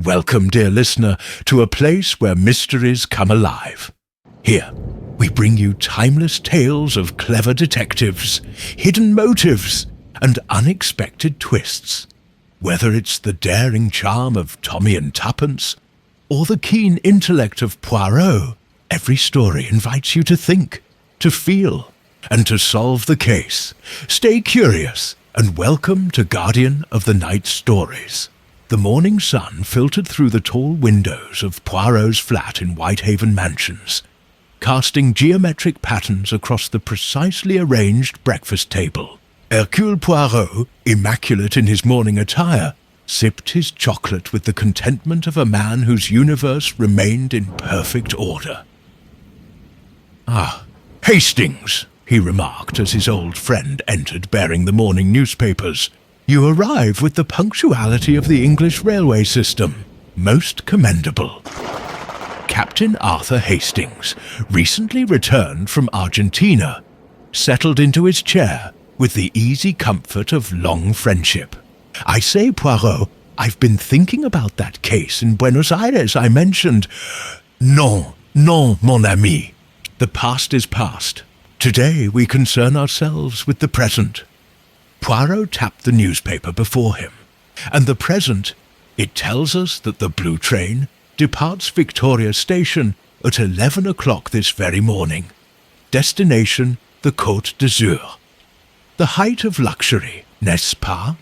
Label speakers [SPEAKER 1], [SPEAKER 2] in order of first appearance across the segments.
[SPEAKER 1] welcome, dear listener, to a place where mysteries come alive. Here, we bring you timeless tales of clever detectives, hidden motives, and unexpected twists. Whether it's the daring charm of Tommy and Tuppence, or the keen intellect of Poirot, every story invites you to think, to feel, and to solve the case. Stay curious, and welcome to Guardian of the Night Stories. The morning sun filtered through the tall windows of Poirot's flat in Whitehaven Mansions, casting geometric patterns across the precisely arranged breakfast table. Hercule Poirot, immaculate in his morning attire, sipped his chocolate with the contentment of a man whose universe remained in perfect order. "Ah, Hastings," he remarked as his old friend entered bearing the morning newspapers. "You arrive with the punctuality of the English railway system. Most commendable." Captain Arthur Hastings, recently returned from Argentina, settled into his chair with the easy comfort of long friendship. "I say, Poirot, I've been thinking about that case in Buenos Aires I mentioned." "Non, mon ami. The past is past. Today we concern ourselves with the present." Poirot tapped the newspaper before him. "And the present, it tells us that the blue train departs Victoria Station at 11 o'clock this very morning. Destination, the Côte d'Azur. The height of luxury, n'est-ce pas?"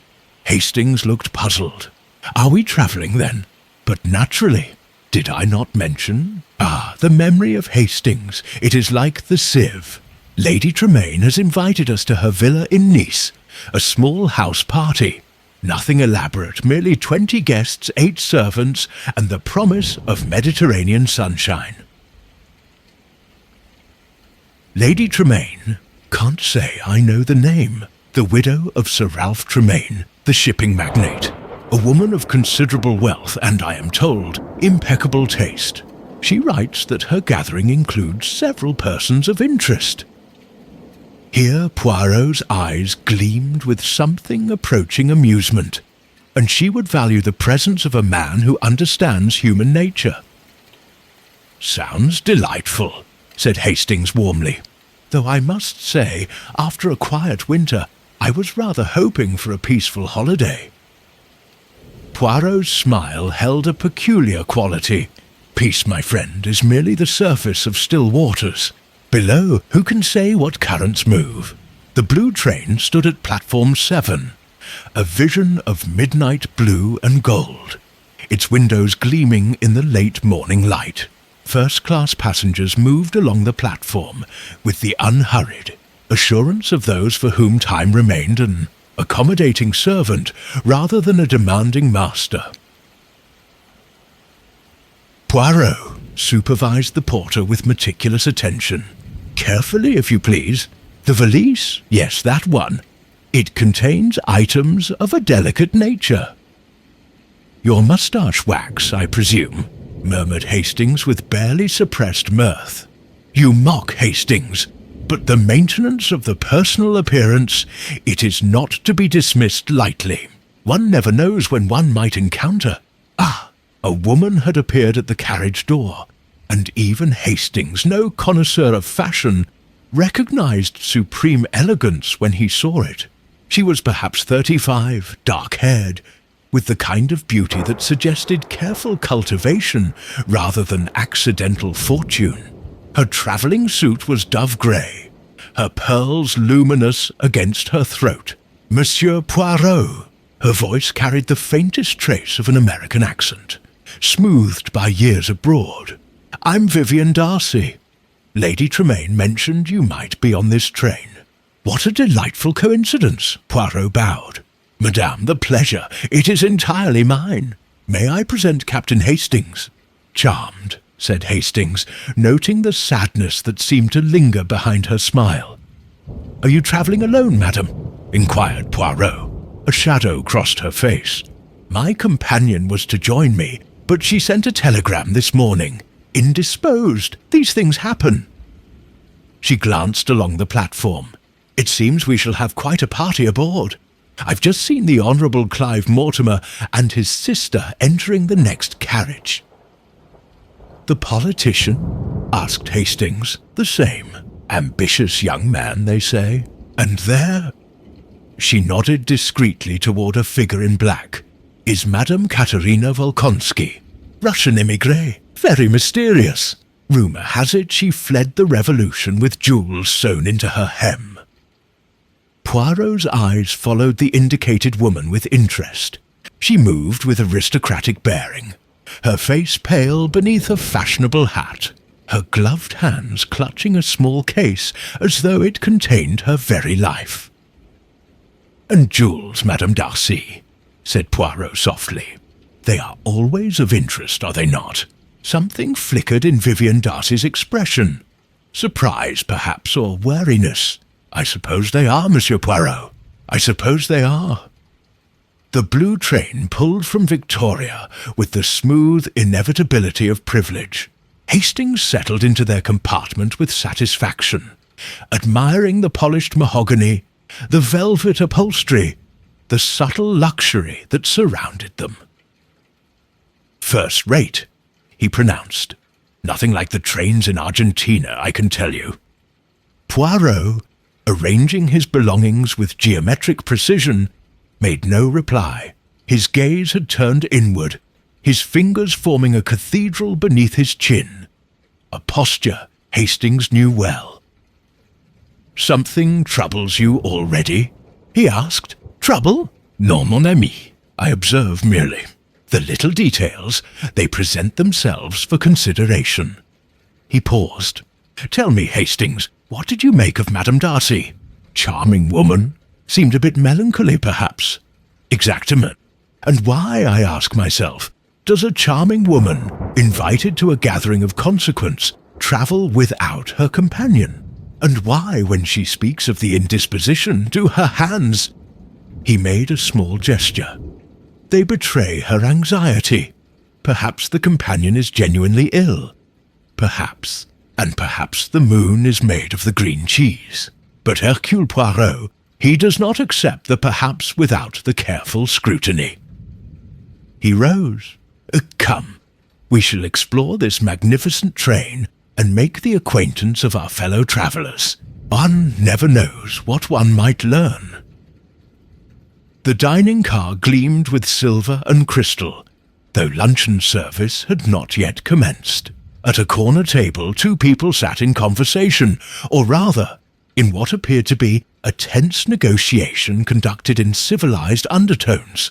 [SPEAKER 1] Hastings looked puzzled. "Are we travelling, then? But naturally. Did I not mention? Ah, the memory of Hastings. It is like the sieve. Lady Tremaine has invited us to her villa in Nice, a small house party. Nothing elaborate, merely 20 guests, 8 servants, and the promise of Mediterranean sunshine." Lady Tremaine, can't say I know the name. The widow of Sir Ralph Tremaine, the shipping magnate. A woman of considerable wealth and, I am told, impeccable taste. She writes that her gathering includes several persons of interest. Here Poirot's eyes gleamed with something approaching amusement, and she would value the presence of a man who understands human nature. "Sounds delightful," said Hastings warmly, "though I must say, after a quiet winter, I was rather hoping for a peaceful holiday." Poirot's smile held a peculiar quality. Peace, my friend, is merely the surface of still waters. Below, who can say what currents move? The blue train stood at platform 7, a vision of midnight blue and gold, its windows gleaming in the late morning light. First-class passengers moved along the platform with the unhurried assurance of those for whom time remained an accommodating servant rather than a demanding master. Poirot supervised the porter with meticulous attention. "Carefully, if you please. The valise, yes, that one. It contains items of a delicate nature." "Your moustache wax, I presume," murmured Hastings with barely suppressed mirth. "You mock, Hastings, but the maintenance of the personal appearance, it is not to be dismissed lightly. One never knows when one might encounter." Ah, a woman had appeared at the carriage door, and even Hastings, no connoisseur of fashion, recognized supreme elegance when he saw it. She was perhaps 35, dark-haired, with the kind of beauty that suggested careful cultivation rather than accidental fortune. Her travelling suit was dove-grey, her pearls luminous against her throat. "Monsieur Poirot." Her voice carried the faintest trace of an American accent, smoothed by years abroad. "I'm Vivian Darcy. Lady Tremaine mentioned you might be on this train." "What a delightful coincidence," Poirot bowed. "Madame, the pleasure. It is entirely mine. May I present Captain Hastings?" "Charmed," said Hastings, noting the sadness that seemed to linger behind her smile. "Are you travelling alone, madam?" inquired Poirot. A shadow crossed her face. "My companion was to join me, but she sent a telegram this morning. Indisposed. These things happen." She glanced along the platform. "It seems we shall have quite a party aboard." I've just seen the Honourable Clive Mortimer and his sister entering the next carriage." "The politician?" asked Hastings. "The same. Ambitious young man, they say. And there—" She nodded discreetly toward a figure in black. "Is Madame Katerina Volkonsky. Russian émigré. Very mysterious. Rumour has it she fled the revolution with jewels sewn into her hem." Poirot's eyes followed the indicated woman with interest. She moved with aristocratic bearing, her face pale beneath a fashionable hat, her gloved hands clutching a small case as though it contained her very life. "And jewels, Madame Darcy," said Poirot softly. "They are always of interest, are they not?" Something flickered in Vivian Darcy's expression. Surprise, perhaps, or wariness. "I suppose they are, Monsieur Poirot. I suppose they are." The blue train pulled from Victoria with the smooth inevitability of privilege. Hastings settled into their compartment with satisfaction, admiring the polished mahogany, the velvet upholstery, the subtle luxury that surrounded them. "First rate," he pronounced. "Nothing like the trains in Argentina, I can tell you." Poirot, arranging his belongings with geometric precision, made no reply. His gaze had turned inward, his fingers forming a cathedral beneath his chin, a posture Hastings knew well. "Something troubles you already?" he asked. "Trouble? Non, mon ami. I observe merely. The little details, they present themselves for consideration." He paused. "Tell me, Hastings, what did you make of Madame Darcy? Charming woman. Seemed a bit melancholy, perhaps. Exactement. And why, I ask myself, does a charming woman, invited to a gathering of consequence, travel without her companion? And why, when she speaks of the indisposition, do her hands—" He made a small gesture. "They betray her anxiety. Perhaps the companion is genuinely ill. Perhaps. And perhaps the moon is made of the green cheese. But Hercule Poirot, he does not accept the perhaps without the careful scrutiny." He rose. "Come, we shall explore this magnificent train and make the acquaintance of our fellow travellers. One never knows what one might learn." The dining car gleamed with silver and crystal, though luncheon service had not yet commenced. At a corner table 2 people sat in conversation, or rather, in what appeared to be a tense negotiation conducted in civilized undertones.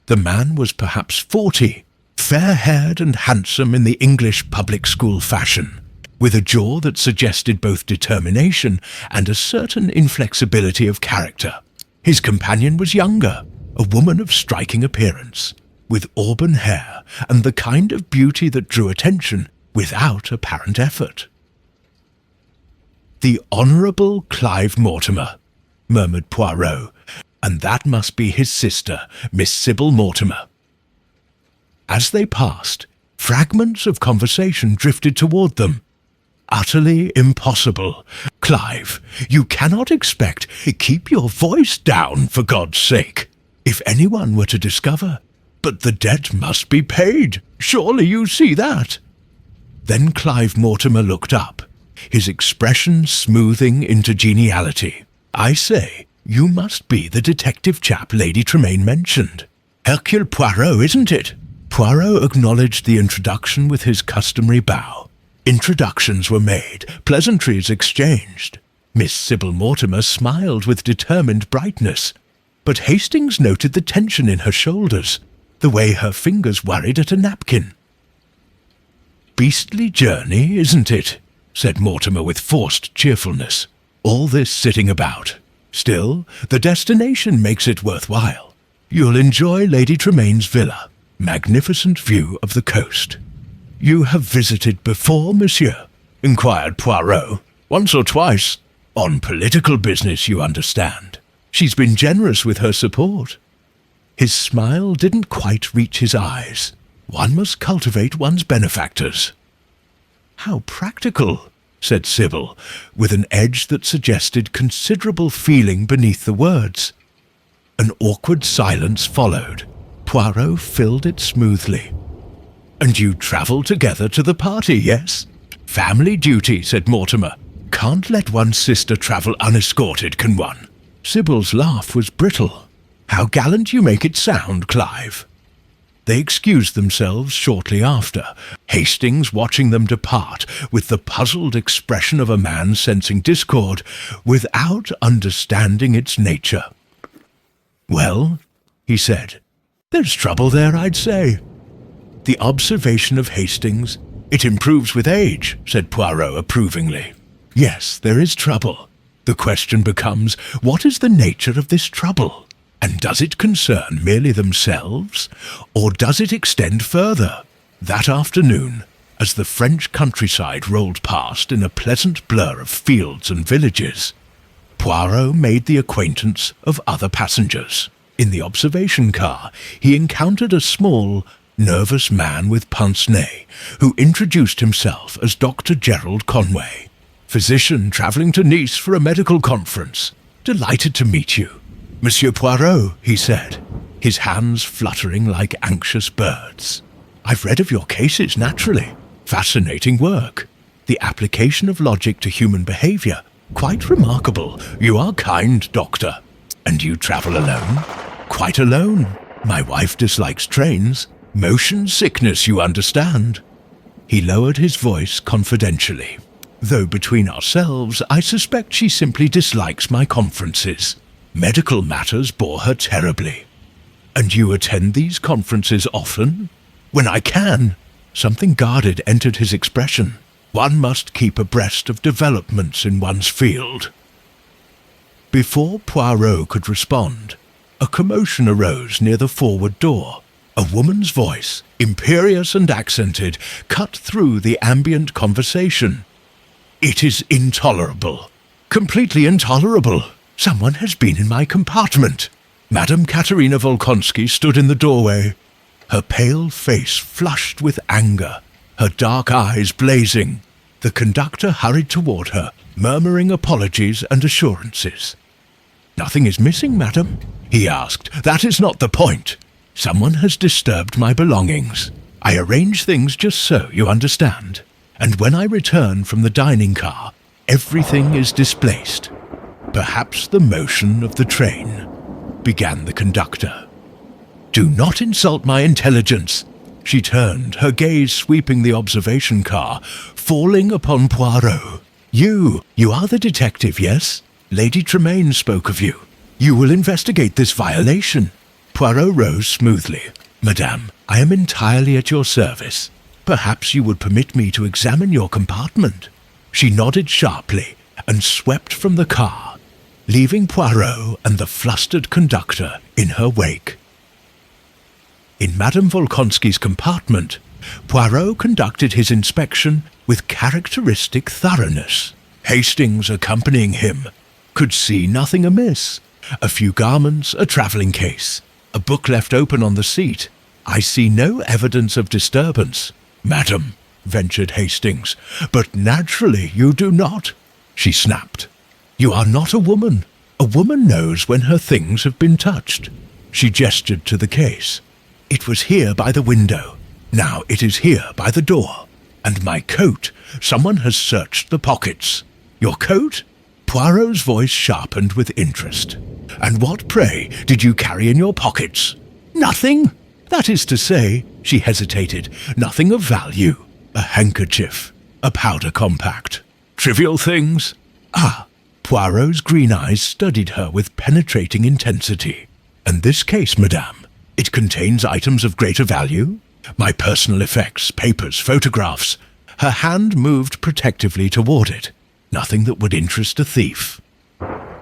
[SPEAKER 1] The man was perhaps 40, fair-haired and handsome in the English public school fashion, with a jaw that suggested both determination and a certain inflexibility of character. His companion was younger, a woman of striking appearance, with auburn hair and the kind of beauty that drew attention without apparent effort. "The Honourable Clive Mortimer," murmured Poirot, "and that must be his sister, Miss Sybil Mortimer." As they passed, fragments of conversation drifted toward them. "Utterly impossible. Clive, you cannot expect— Keep your voice down, for God's sake. If anyone were to discover— But the debt must be paid. Surely you see that." Then Clive Mortimer looked up, his expression smoothing into geniality. "I say, you must be the detective chap Lady Tremaine mentioned. Hercule Poirot, isn't it?" Poirot acknowledged the introduction with his customary bow. Introductions were made, pleasantries exchanged. Miss Sybil Mortimer smiled with determined brightness, but Hastings noted the tension in her shoulders, the way her fingers worried at a napkin. "Beastly journey, isn't it?" said Mortimer with forced cheerfulness. "All this sitting about. Still, the destination makes it worthwhile. You'll enjoy Lady Tremaine's villa. Magnificent view of the coast." "You have visited before, monsieur?" inquired Poirot. "Once or twice. On political business, you understand. She's been generous with her support." His smile didn't quite reach his eyes. One must cultivate one's benefactors. "How practical," said Sybil, with an edge that suggested considerable feeling beneath the words. An awkward silence followed. Poirot filled it smoothly. "And you travelled together to the party, yes?" "Family duty," said Mortimer. "Can't let one's sister travel unescorted, can one?" Sybil's laugh was brittle. "How gallant you make it sound, Clive." They excused themselves shortly after, Hastings watching them depart with the puzzled expression of a man sensing discord without understanding its nature. "Well," he said, "there's trouble there, I'd say." The observation of Hastings, "It improves with age," said Poirot approvingly. "Yes, there is trouble. The question becomes, what is the nature of this trouble? And does it concern merely themselves, or does it extend further?" That afternoon, as the French countryside rolled past in a pleasant blur of fields and villages, Poirot made the acquaintance of other passengers. In the observation car, he encountered a small, nervous man with pince-nez, who introduced himself as Dr. Gerald Conway, physician travelling to Nice for a medical conference. "Delighted to meet you, Monsieur Poirot," he said, his hands fluttering like anxious birds. "I've read of your cases, naturally. Fascinating work. The application of logic to human behaviour. Quite remarkable. You are kind, Doctor. And you travel alone?" "Quite alone. My wife dislikes trains. Motion sickness, you understand." He lowered his voice confidentially. "Though between ourselves, I suspect she simply dislikes my conferences. Medical matters bore her terribly." "And you attend these conferences often?" "When I can." Something guarded entered his expression. One must keep abreast of developments in one's field. Before Poirot could respond, a commotion arose near the forward door. A woman's voice, imperious and accented, cut through the ambient conversation. "It is intolerable. Completely intolerable. Someone has been in my compartment." Madame Katerina Volkonsky stood in the doorway, her pale face flushed with anger, her dark eyes blazing. The conductor hurried toward her, murmuring apologies and assurances. "Nothing is missing, madam?" he asked. "That is not the point. Someone has disturbed my belongings. I arrange things just so, you understand. And when I return from the dining car, everything is displaced. Perhaps the motion of the train," began the conductor. "Do not insult my intelligence." She turned, her gaze sweeping the observation car, falling upon Poirot. You are the detective, yes? Lady Tremaine spoke of you. You will investigate this violation." Poirot rose smoothly. "Madame, I am entirely at your service. Perhaps you would permit me to examine your compartment." She nodded sharply and swept from the car, leaving Poirot and the flustered conductor in her wake. In Madame Volkonsky's compartment, Poirot conducted his inspection with characteristic thoroughness. Hastings, accompanying him, could see nothing amiss. A few garments, a travelling case, a book left open on the seat. "I see no evidence of disturbance, madam," ventured Hastings. "But naturally you do not," she snapped. "You are not a woman. A woman knows when her things have been touched." She gestured to the case. "It was here by the window. Now it is here by the door. And my coat. Someone has searched the pockets." "Your coat?" Poirot's voice sharpened with interest. "And what, pray, did you carry in your pockets?" "Nothing. That is to say," she hesitated, "nothing of value. A handkerchief, a powder compact. Trivial things." "Ah." Poirot's green eyes studied her with penetrating intensity. "And this case, madame, it contains items of greater value? My personal effects, papers, photographs." Her hand moved protectively toward it. "Nothing that would interest a thief."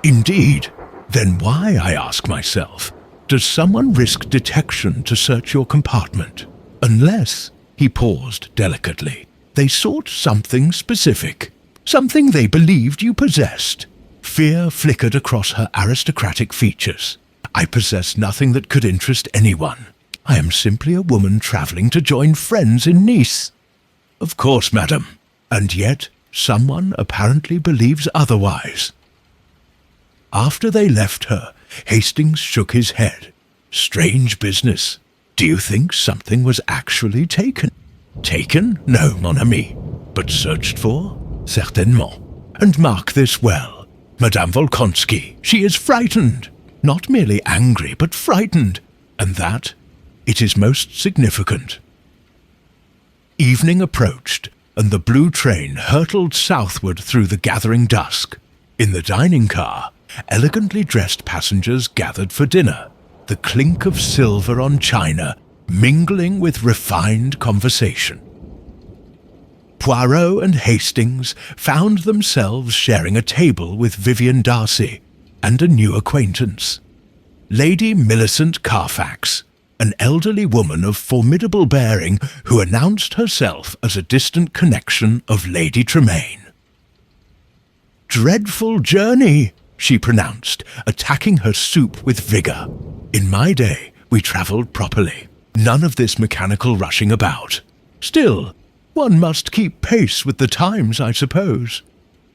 [SPEAKER 1] "Indeed. Then why, I ask myself, does someone risk detection to search your compartment? Unless," he paused delicately, "they sought something specific, something they believed you possessed." Fear flickered across her aristocratic features. "I possess nothing that could interest anyone. I am simply a woman travelling to join friends in Nice." "Of course, madam. And yet someone apparently believes otherwise." After they left her, Hastings shook his head. Strange business. Do you think something was actually taken? Taken? No, mon ami. But searched for? Certainement. And mark this well. Madame Volkonsky, she is frightened. Not merely angry, but frightened. And that, it is most significant. Evening approached, and the blue train hurtled southward through the gathering dusk. In the dining car, elegantly dressed passengers gathered for dinner, the clink of silver on china mingling with refined conversation. Poirot and Hastings found themselves sharing a table with Vivian Darcy and a new acquaintance, Lady Millicent Carfax, an elderly woman of formidable bearing who announced herself as a distant connection of Lady Tremaine. "Dreadful journey," she pronounced, attacking her soup with vigour. "In my day, we travelled properly. None of this mechanical rushing about. Still, one must keep pace with the times, I suppose."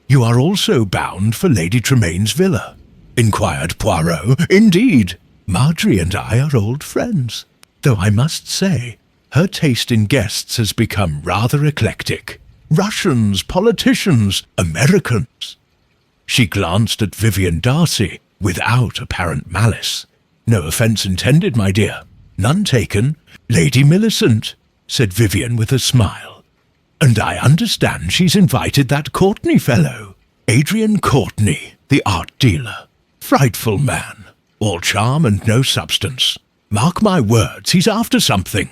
[SPEAKER 1] "You are also bound for Lady Tremaine's villa?" inquired Poirot. "Indeed. Marjorie and I are old friends, though I must say, her taste in guests has become rather eclectic. Russians, politicians, Americans." She glanced at Vivian Darcy without apparent malice. "No offence intended, my dear. None taken. Lady Millicent," said Vivian with a smile. "And I understand she's invited that Courtney fellow, Adrian Courtney, the art dealer. Frightful man. All charm and no substance. Mark my words, he's after something."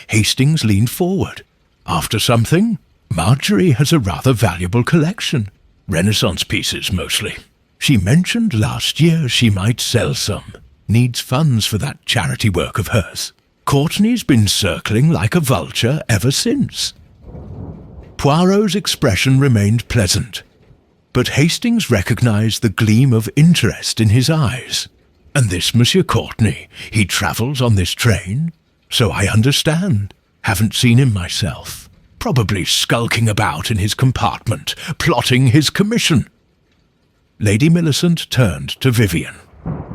[SPEAKER 1] Hastings leaned forward. "After something? Marjorie has a rather valuable collection. Renaissance pieces, mostly. She mentioned last year she might sell some. Needs funds for that charity work of hers. Courtney's been circling like a vulture ever since." Poirot's expression remained pleasant, but Hastings recognized the gleam of interest in his eyes. "And this Monsieur Courtney, he travels on this train? So I understand. Haven't seen him myself. Probably skulking about in his compartment, plotting his commission." Lady Millicent turned to Vivian.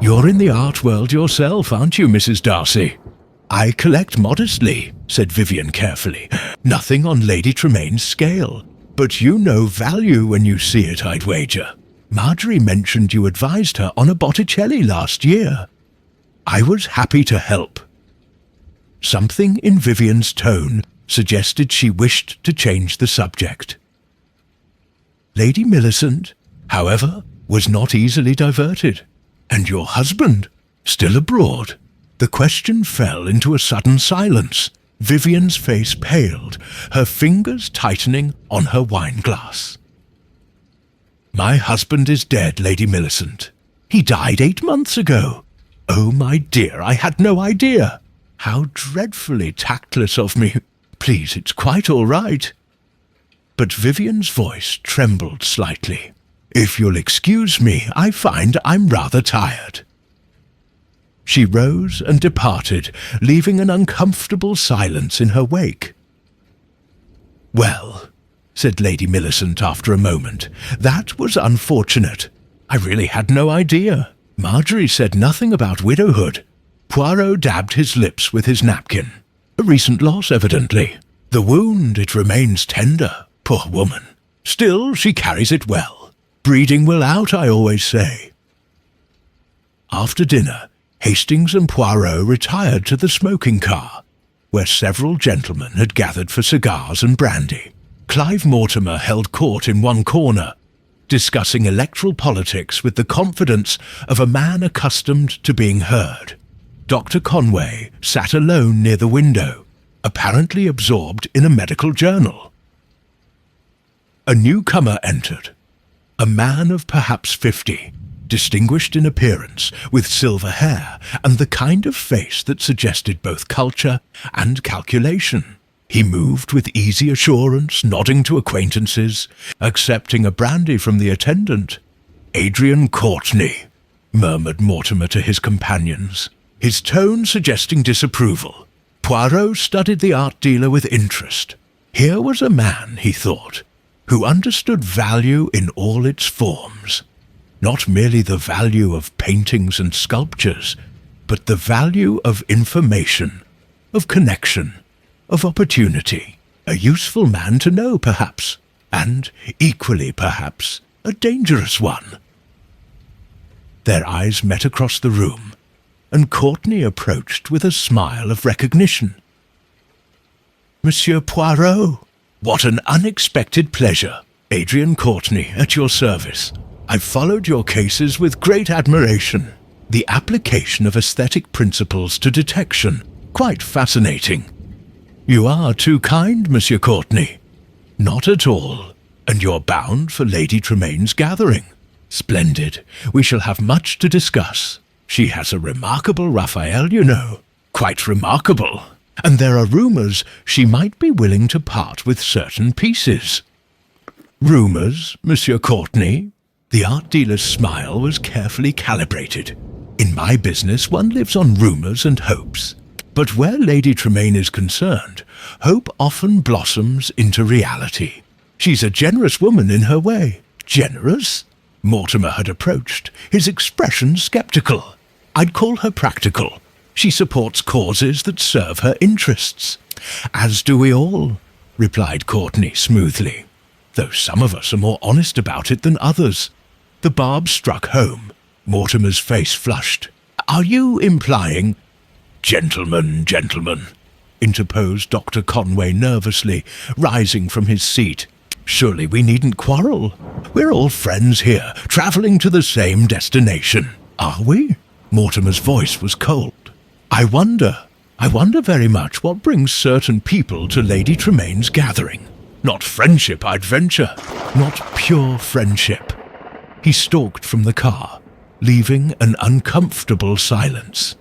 [SPEAKER 1] "You're in the art world yourself, aren't you, Mrs. Darcy?" "I collect modestly," said Vivian carefully. "Nothing on Lady Tremaine's scale. But you know value when you see it, I'd wager. Marjorie mentioned you advised her on a Botticelli last year. I was happy to help." Something in Vivian's tone suggested she wished to change the subject. Lady Millicent, however, was not easily diverted. "And your husband? Still abroad?" The question fell into a sudden silence. Vivian's face paled, her fingers tightening on her wine-glass. "My husband is dead, Lady Millicent. He died 8 months ago. Oh, my dear, I had no idea. How dreadfully tactless of me. Please, it's quite all right." But Vivian's voice trembled slightly. "If you'll excuse me, I find I'm rather tired." She rose and departed, leaving an uncomfortable silence in her wake. "Well," said Lady Millicent after a moment, "that was unfortunate. I really had no idea. Marjorie said nothing about widowhood." Poirot dabbed his lips with his napkin. "A recent loss, evidently. The wound, it remains tender, poor woman. Still, she carries it well. Breeding will out, I always say." After dinner, Hastings and Poirot retired to the smoking car, where several gentlemen had gathered for cigars and brandy. Clive Mortimer held court in one corner, discussing electoral politics with the confidence of a man accustomed to being heard. Dr. Conway sat alone near the window, apparently absorbed in a medical journal. A newcomer entered, a man of perhaps 50, distinguished in appearance, with silver hair and the kind of face that suggested both culture and calculation. He moved with easy assurance, nodding to acquaintances, accepting a brandy from the attendant. "Adrian Courtney," murmured Mortimer to his companions, his tone suggesting disapproval. Poirot studied the art dealer with interest. Here was a man, he thought, who understood value in all its forms. Not merely the value of paintings and sculptures, but the value of information, of connection, of opportunity. A useful man to know, perhaps, and, equally perhaps, a dangerous one. Their eyes met across the room, and Courtney approached with a smile of recognition. Monsieur Poirot, what an unexpected pleasure. Adrian Courtney, at your service. I've followed your cases with great admiration. The application of aesthetic principles to detection, quite fascinating. You are too kind, Monsieur Courtney. Not at all. And you're bound for Lady Tremain's gathering. Splendid. We shall have much to discuss. She has a remarkable Raphael, you know. Quite remarkable. And there are rumours she might be willing to part with certain pieces. Rumours, Monsieur Courtney? The art dealer's smile was carefully calibrated. In my business one lives on rumours and hopes. But where Lady Tremain is concerned, hope often blossoms into reality. She's a generous woman in her way. Generous? Mortimer had approached, his expression sceptical. I'd call her practical. She supports causes that serve her interests. As do we all, replied Courtney smoothly, though some of us are more honest about it than others. The barb struck home. Mortimer's face flushed. Are you implying— Gentlemen, interposed Dr. Conway nervously, rising from his seat. Surely we needn't quarrel. We're all friends here, travelling to the same destination. Are we? Mortimer's voice was cold. I wonder very much what brings certain people to Lady Tremain's gathering. Not friendship, I'd venture. Not pure friendship. He stalked from the car, leaving an uncomfortable silence.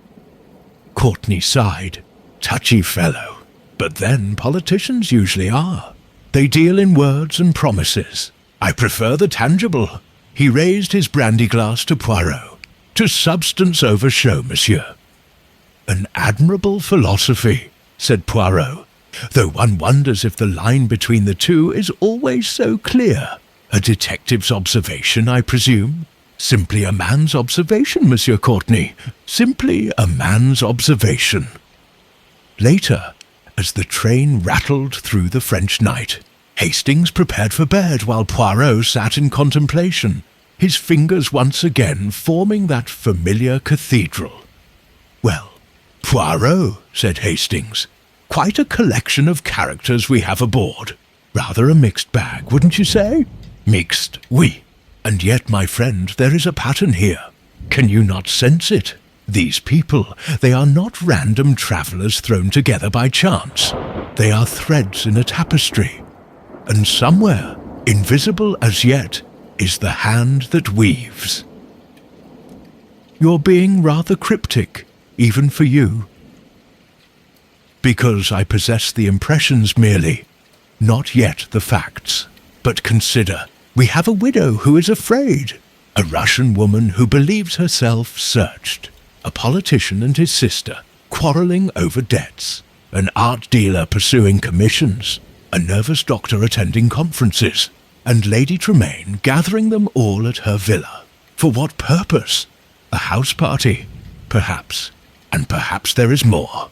[SPEAKER 1] Courtney sighed. Touchy fellow. But then politicians usually are. They deal in words and promises. I prefer the tangible. He raised his brandy glass to Poirot. To substance over show, monsieur. An admirable philosophy, said Poirot, though one wonders if the line between the two is always so clear. A detective's observation, I presume? Simply a man's observation, Monsieur Courtney. Simply a man's observation. Later, as the train rattled through the French night, Hastings prepared for bed while Poirot sat in contemplation, his fingers once again forming that familiar cathedral. Well, Poirot, said Hastings, quite a collection of characters we have aboard. Rather a mixed bag, wouldn't you say? Mixed, oui. And yet, my friend, there is a pattern here. Can you not sense it? These people, they are not random travellers thrown together by chance. They are threads in a tapestry. And somewhere, invisible as yet, is the hand that weaves. You're being rather cryptic, even for you. Because I possess the impressions merely, not yet the facts. But consider, we have a widow who is afraid, a Russian woman who believes herself searched, a politician and his sister quarrelling over debts, an art dealer pursuing commissions, a nervous doctor attending conferences, and Lady Tremain gathering them all at her villa. For what purpose? A house party, perhaps, and perhaps there is more.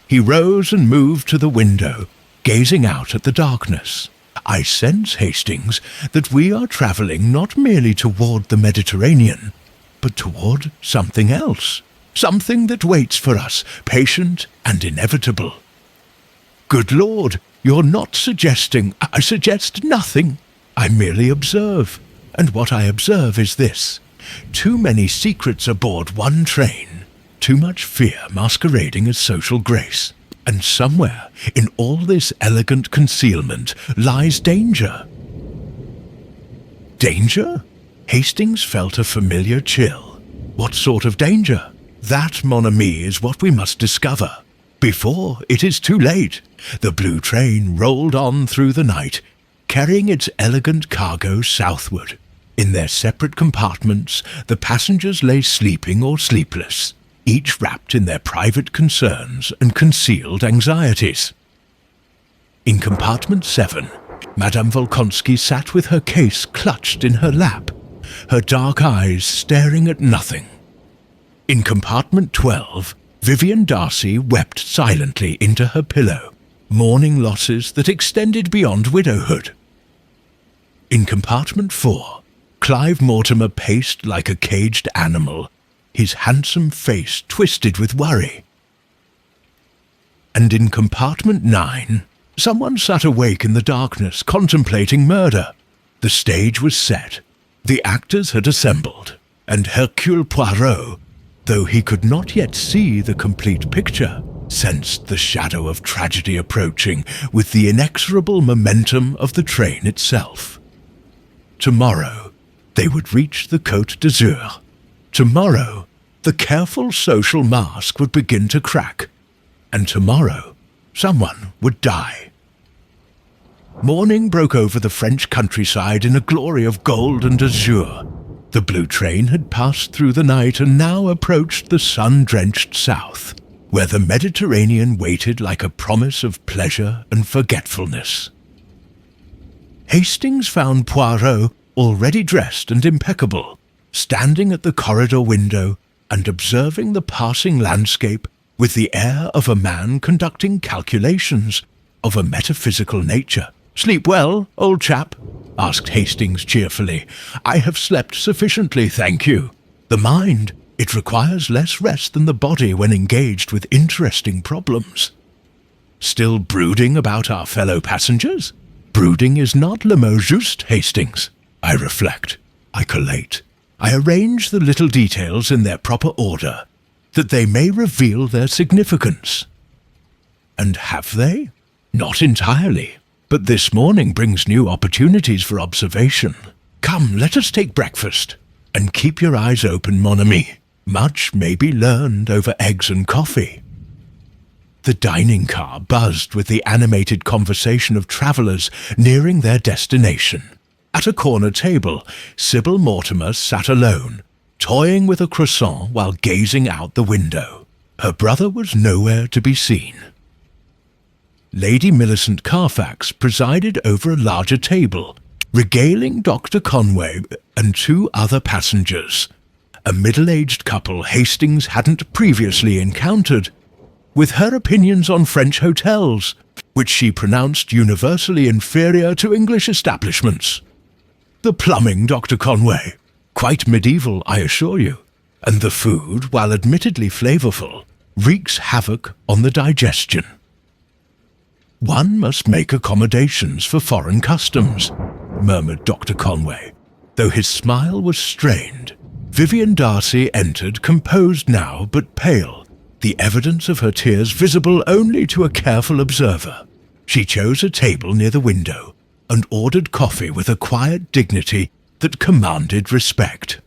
[SPEAKER 1] He rose and moved to the window, gazing out at the darkness. I sense, Hastings, that we are travelling not merely toward the Mediterranean, but toward something else, something that waits for us, patient and inevitable. Good Lord, you're not suggesting— I suggest nothing. I merely observe, and what I observe is this. Too many secrets aboard one train, too much fear masquerading as social grace. And somewhere, in all this elegant concealment, lies danger. Danger? Hastings felt a familiar chill. What sort of danger? That, mon ami, is what we must discover. Before it is too late. The blue train rolled on through the night, carrying its elegant cargo southward. In their separate compartments, the passengers lay sleeping or sleepless, each wrapped in their private concerns and concealed anxieties. In compartment 7, Madame Volkonsky sat with her case clutched in her lap, her dark eyes staring at nothing. In compartment 12, Vivian Darcy wept silently into her pillow, mourning losses that extended beyond widowhood. In compartment 4, Clive Mortimer paced like a caged animal, his handsome face twisted with worry. And in compartment 9, someone sat awake in the darkness contemplating murder. The stage was set, the actors had assembled, and Hercule Poirot, though he could not yet see the complete picture, sensed the shadow of tragedy approaching with the inexorable momentum of the train itself. Tomorrow, they would reach the Côte d'Azur. Tomorrow, the careful social mask would begin to crack. And tomorrow, someone would die. Morning broke over the French countryside in a glory of gold and azure. The blue train had passed through the night and now approached the sun-drenched south, where the Mediterranean waited like a promise of pleasure and forgetfulness. Hastings found Poirot already dressed and impeccable, standing at the corridor window and observing the passing landscape with the air of a man conducting calculations of a metaphysical nature. "Sleep well, old chap?" asked Hastings cheerfully. "I have slept sufficiently, thank you. The mind, it requires less rest than the body when engaged with interesting problems." "Still brooding about our fellow passengers? Brooding is not le mot juste, Hastings. I reflect, I collate, I arrange the little details in their proper order, that they may reveal their significance." "And have they?" "Not entirely, but this morning brings new opportunities for observation. Come, let us take breakfast, and keep your eyes open, mon ami. Much may be learned over eggs and coffee." The dining car buzzed with the animated conversation of travellers nearing their destination. At a corner table, Sybil Mortimer sat alone, toying with a croissant while gazing out the window. Her brother was nowhere to be seen. Lady Millicent Carfax presided over a larger table, regaling Dr. Conway and 2 other passengers, a middle-aged couple Hastings hadn't previously encountered, with her opinions on French hotels, which she pronounced universally inferior to English establishments. "The plumbing, Dr. Conway, quite medieval, I assure you, and the food, while admittedly flavourful, wreaks havoc on the digestion." "One must make accommodations for foreign customs," murmured Dr. Conway, though his smile was strained. Vivian Darcy entered, composed now but pale, the evidence of her tears visible only to a careful observer. She chose a table near the window and ordered coffee with a quiet dignity that commanded respect.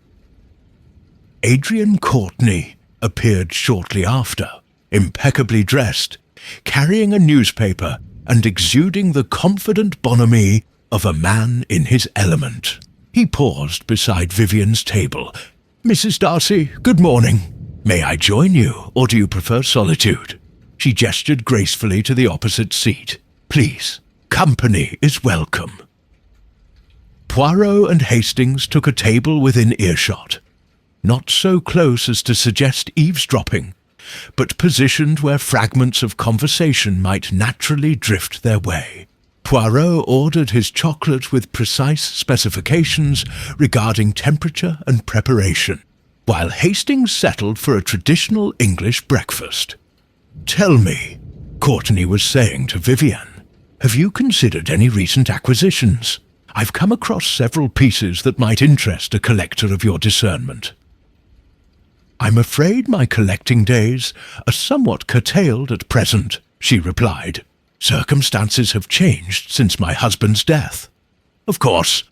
[SPEAKER 1] Adrian Courtney appeared shortly after, impeccably dressed, carrying a newspaper and exuding the confident bonhomie of a man in his element. He paused beside Vivian's table. "Mrs. Darcy, good morning. May I join you, or do you prefer solitude?" She gestured gracefully to the opposite seat. "Please, company is welcome." Poirot and Hastings took a table within earshot, not so close as to suggest eavesdropping, but positioned where fragments of conversation might naturally drift their way. Poirot ordered his chocolate with precise specifications regarding temperature and preparation, while Hastings settled for a traditional English breakfast. "Tell me," Courtney was saying to Vivian, "have you considered any recent acquisitions? I've come across several pieces that might interest a collector of your discernment." "I'm afraid my collecting days are somewhat curtailed at present," she replied. "Circumstances have changed since my husband's death." Of course.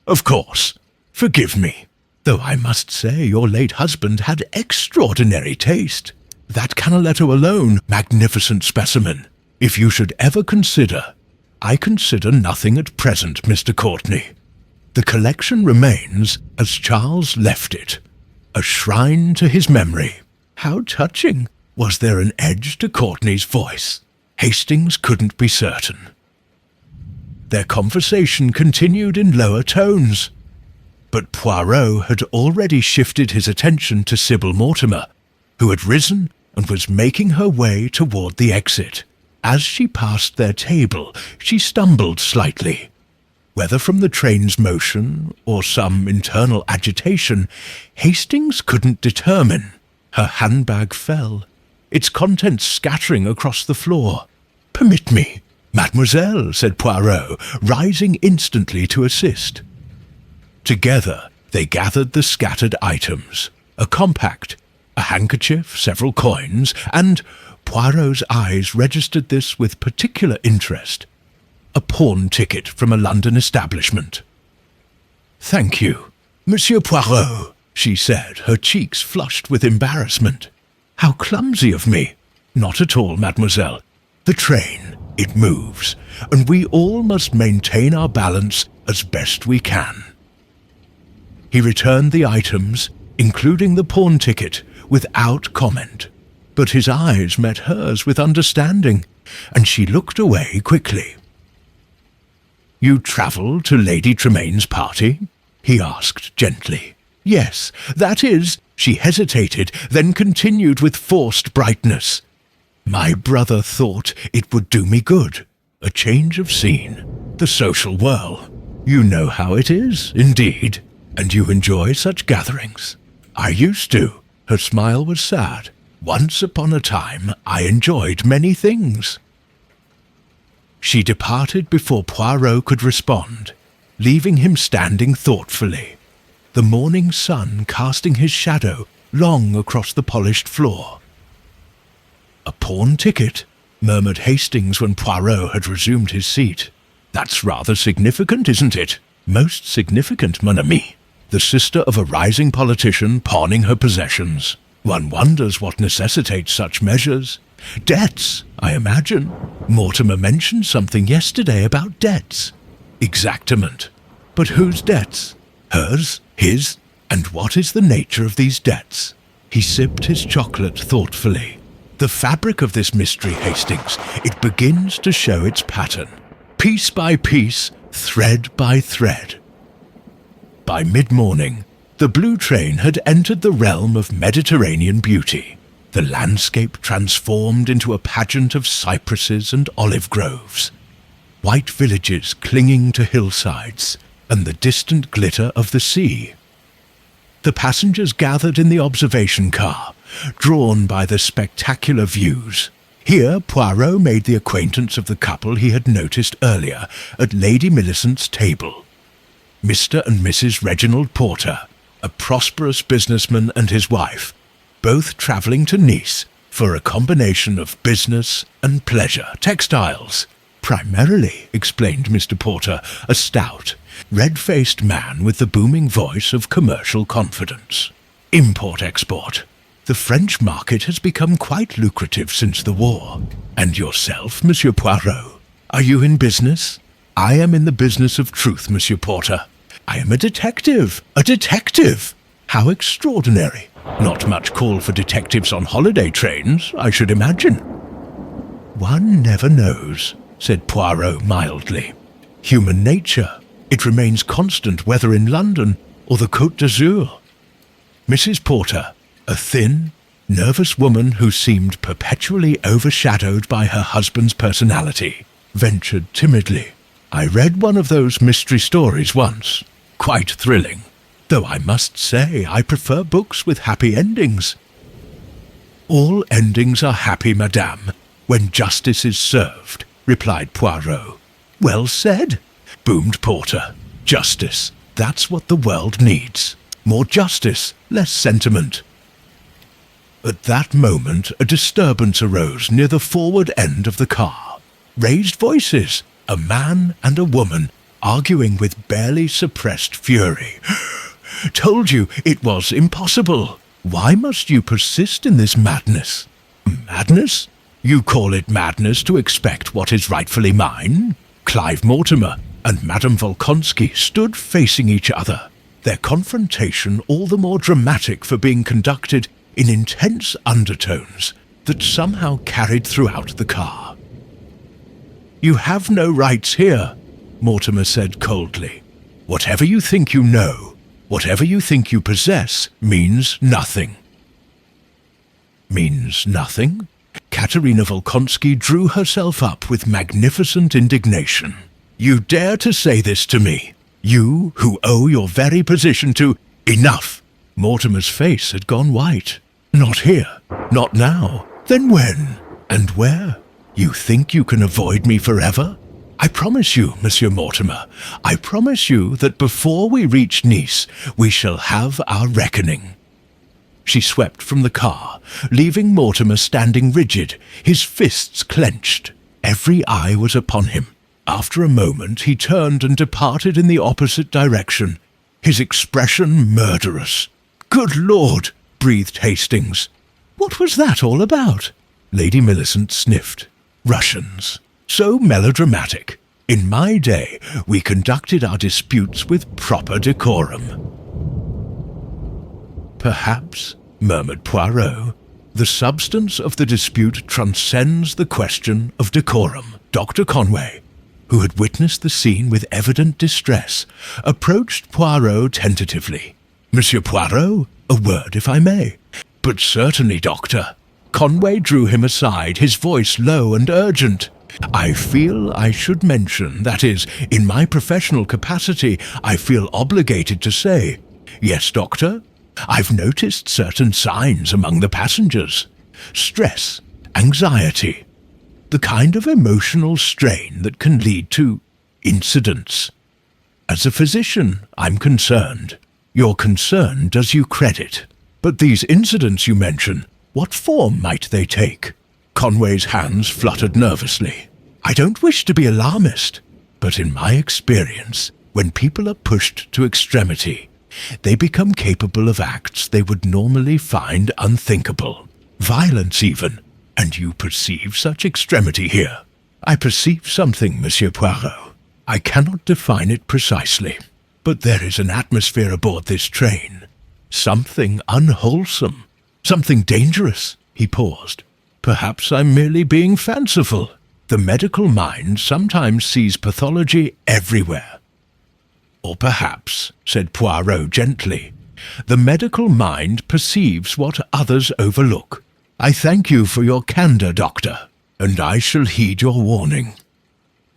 [SPEAKER 1] Forgive me. Though I must say your late husband had extraordinary taste. That Canaletto alone, magnificent specimen. If you should ever consider..." "I consider nothing at present, Mr. Courtney. The collection remains as Charles left it, a shrine to his memory." How touching! Was there an edge to Courtney's voice? Hastings couldn't be certain. Their conversation continued in lower tones. But Poirot had already shifted his attention to Sybil Mortimer, who had risen and was making her way toward the exit. As she passed their table, she stumbled slightly. Whether from the train's motion or some internal agitation, Hastings couldn't determine. Her handbag fell, its contents scattering across the floor. "Permit me, mademoiselle," said Poirot, rising instantly to assist. Together, they gathered the scattered items, a compact, a handkerchief, several coins, and, Poirot's eyes registered this with particular interest, a pawn ticket from a London establishment. "Thank you, Monsieur Poirot," she said, her cheeks flushed with embarrassment. "How clumsy of me." "Not at all, mademoiselle. The train, it moves, and we all must maintain our balance as best we can." He returned the items, including the pawn ticket, without comment, but his eyes met hers with understanding, and she looked away quickly. "You travel to Lady Tremain's party?" he asked gently. "Yes, that is—" She hesitated, then continued with forced brightness. "My brother thought it would do me good. A change of scene. The social whirl. You know how it is, indeed. And you enjoy such gatherings." "I used to." Her smile was sad. "Once upon a time, I enjoyed many things." She departed before Poirot could respond, leaving him standing thoughtfully, the morning sun casting his shadow long across the polished floor. "A pawn ticket?" murmured Hastings when Poirot had resumed his seat. "That's rather significant, isn't it? Most significant, mon ami. The sister of a rising politician pawning her possessions. One wonders what necessitates such measures. Debts, I imagine. Mortimer mentioned something yesterday about debts. Exactament. But whose debts? Hers? His? And what is the nature of these debts?" He sipped his chocolate thoughtfully. "The fabric of this mystery, Hastings, it begins to show its pattern. Piece by piece, thread by thread." By mid-morning, the blue train had entered the realm of Mediterranean beauty, the landscape transformed into a pageant of cypresses and olive groves, white villages clinging to hillsides, and the distant glitter of the sea. The passengers gathered in the observation car, drawn by the spectacular views. Here Poirot made the acquaintance of the couple he had noticed earlier at Lady Millicent's table. Mr. and Mrs. Reginald Porter, a prosperous businessman and his wife, both travelling to Nice for a combination of business and pleasure textiles. "Primarily," explained Mr. Porter, a stout, red-faced man with the booming voice of commercial confidence. "Import-export. The French market has become quite lucrative since the war. And yourself, Monsieur Poirot? Are you in business?" "I am in the business of truth, Monsieur Porter. I am a detective. A detective! How extraordinary. Not much call for detectives on holiday trains, I should imagine." "One never knows," said Poirot mildly. "Human nature. It remains constant whether in London or the Côte d'Azur." Mrs. Porter, a thin, nervous woman who seemed perpetually overshadowed by her husband's personality, ventured timidly. "I read one of those mystery stories once. Quite thrilling. Though I must say I prefer books with happy endings." "All endings are happy, madame, when justice is served," replied Poirot. "Well said," boomed Porter. "Justice, that's what the world needs. More justice, less sentiment." At that moment a disturbance arose near the forward end of the car. Raised voices, a man and a woman, arguing with barely suppressed fury. "Told you it was impossible. Why must you persist in this madness?" "Madness? You call it madness to expect what is rightfully mine?" Clive Mortimer and Madame Volkonsky stood facing each other, their confrontation all the more dramatic for being conducted in intense undertones that somehow carried throughout the car. "You have no rights here," Mortimer said coldly. "Whatever you think you know, Whatever you think you possess means nothing. Means nothing? Katerina Volkonsky drew herself up with magnificent indignation. You dare to say this to me? You, who owe your very position to— Enough! Mortimer's face had gone white. Not here. Not now. Then when? And where? You think you can avoid me forever? I promise you, Monsieur Mortimer, I promise you that before we reach Nice, we shall have our reckoning. She swept from the car, leaving Mortimer standing rigid, his fists clenched. Every eye was upon him. After a moment he turned and departed in the opposite direction, his expression murderous. "Good Lord!" breathed Hastings. "What was that all about?" Lady Millicent sniffed. "Russians. So melodramatic. In my day, we conducted our disputes with proper decorum." "Perhaps," murmured Poirot, "the substance of the dispute transcends the question of decorum." Dr. Conway, who had witnessed the scene with evident distress, approached Poirot tentatively. "Monsieur Poirot, a word, if I may." "But certainly, Doctor." Conway drew him aside, his voice low and urgent. "I feel I should mention, that is, in my professional capacity, I feel obligated to say, yes, Doctor, I've noticed certain signs among the passengers. Stress, anxiety, the kind of emotional strain that can lead to incidents. As a physician, I'm concerned. Your concern does you credit. But these incidents you mention, what form might they take?" Conway's hands fluttered nervously. "I don't wish to be alarmist, but in my experience, when people are pushed to extremity, they become capable of acts they would normally find unthinkable. Violence even. And you perceive such extremity here." "I perceive something, Monsieur Poirot. I cannot define it precisely. But there is an atmosphere aboard this train. Something unwholesome. Something dangerous." He paused. "Perhaps I'm merely being fanciful. The medical mind sometimes sees pathology everywhere." "Or perhaps," said Poirot gently, "the medical mind perceives what others overlook. I thank you for your candour, Doctor, and I shall heed your warning."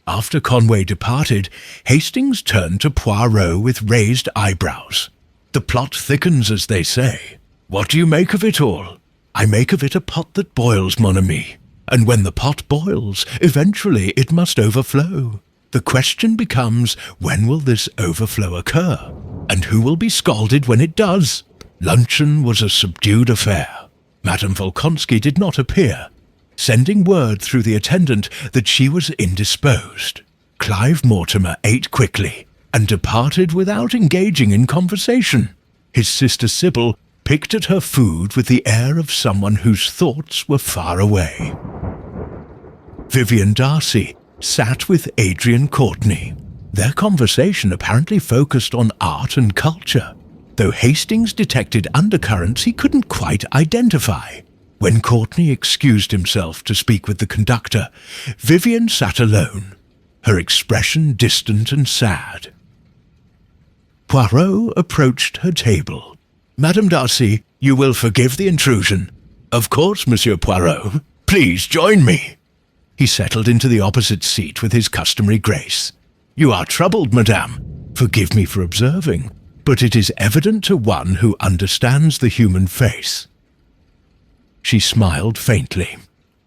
[SPEAKER 1] After Conway departed, Hastings turned to Poirot with raised eyebrows. "The plot thickens, as they say. What do you make of it all?" "I make of it a pot that boils, mon ami. And when the pot boils, eventually it must overflow. The question becomes, when will this overflow occur? And who will be scalded when it does?" Luncheon was a subdued affair. Madame Volkonsky did not appear, sending word through the attendant that she was indisposed. Clive Mortimer ate quickly and departed without engaging in conversation. His sister Sybil picked at her food with the air of someone whose thoughts were far away. Vivian Darcy sat with Adrian Courtney. Their conversation apparently focused on art and culture, though Hastings detected undercurrents he couldn't quite identify. When Courtney excused himself to speak with the conductor, Vivian sat alone, her expression distant and sad. Poirot approached her table. "Madame Darcy, you will forgive the intrusion." "Of course, Monsieur Poirot. Please join me." He settled into the opposite seat with his customary grace. "You are troubled, madame. Forgive me for observing, but it is evident to one who understands the human face." She smiled faintly.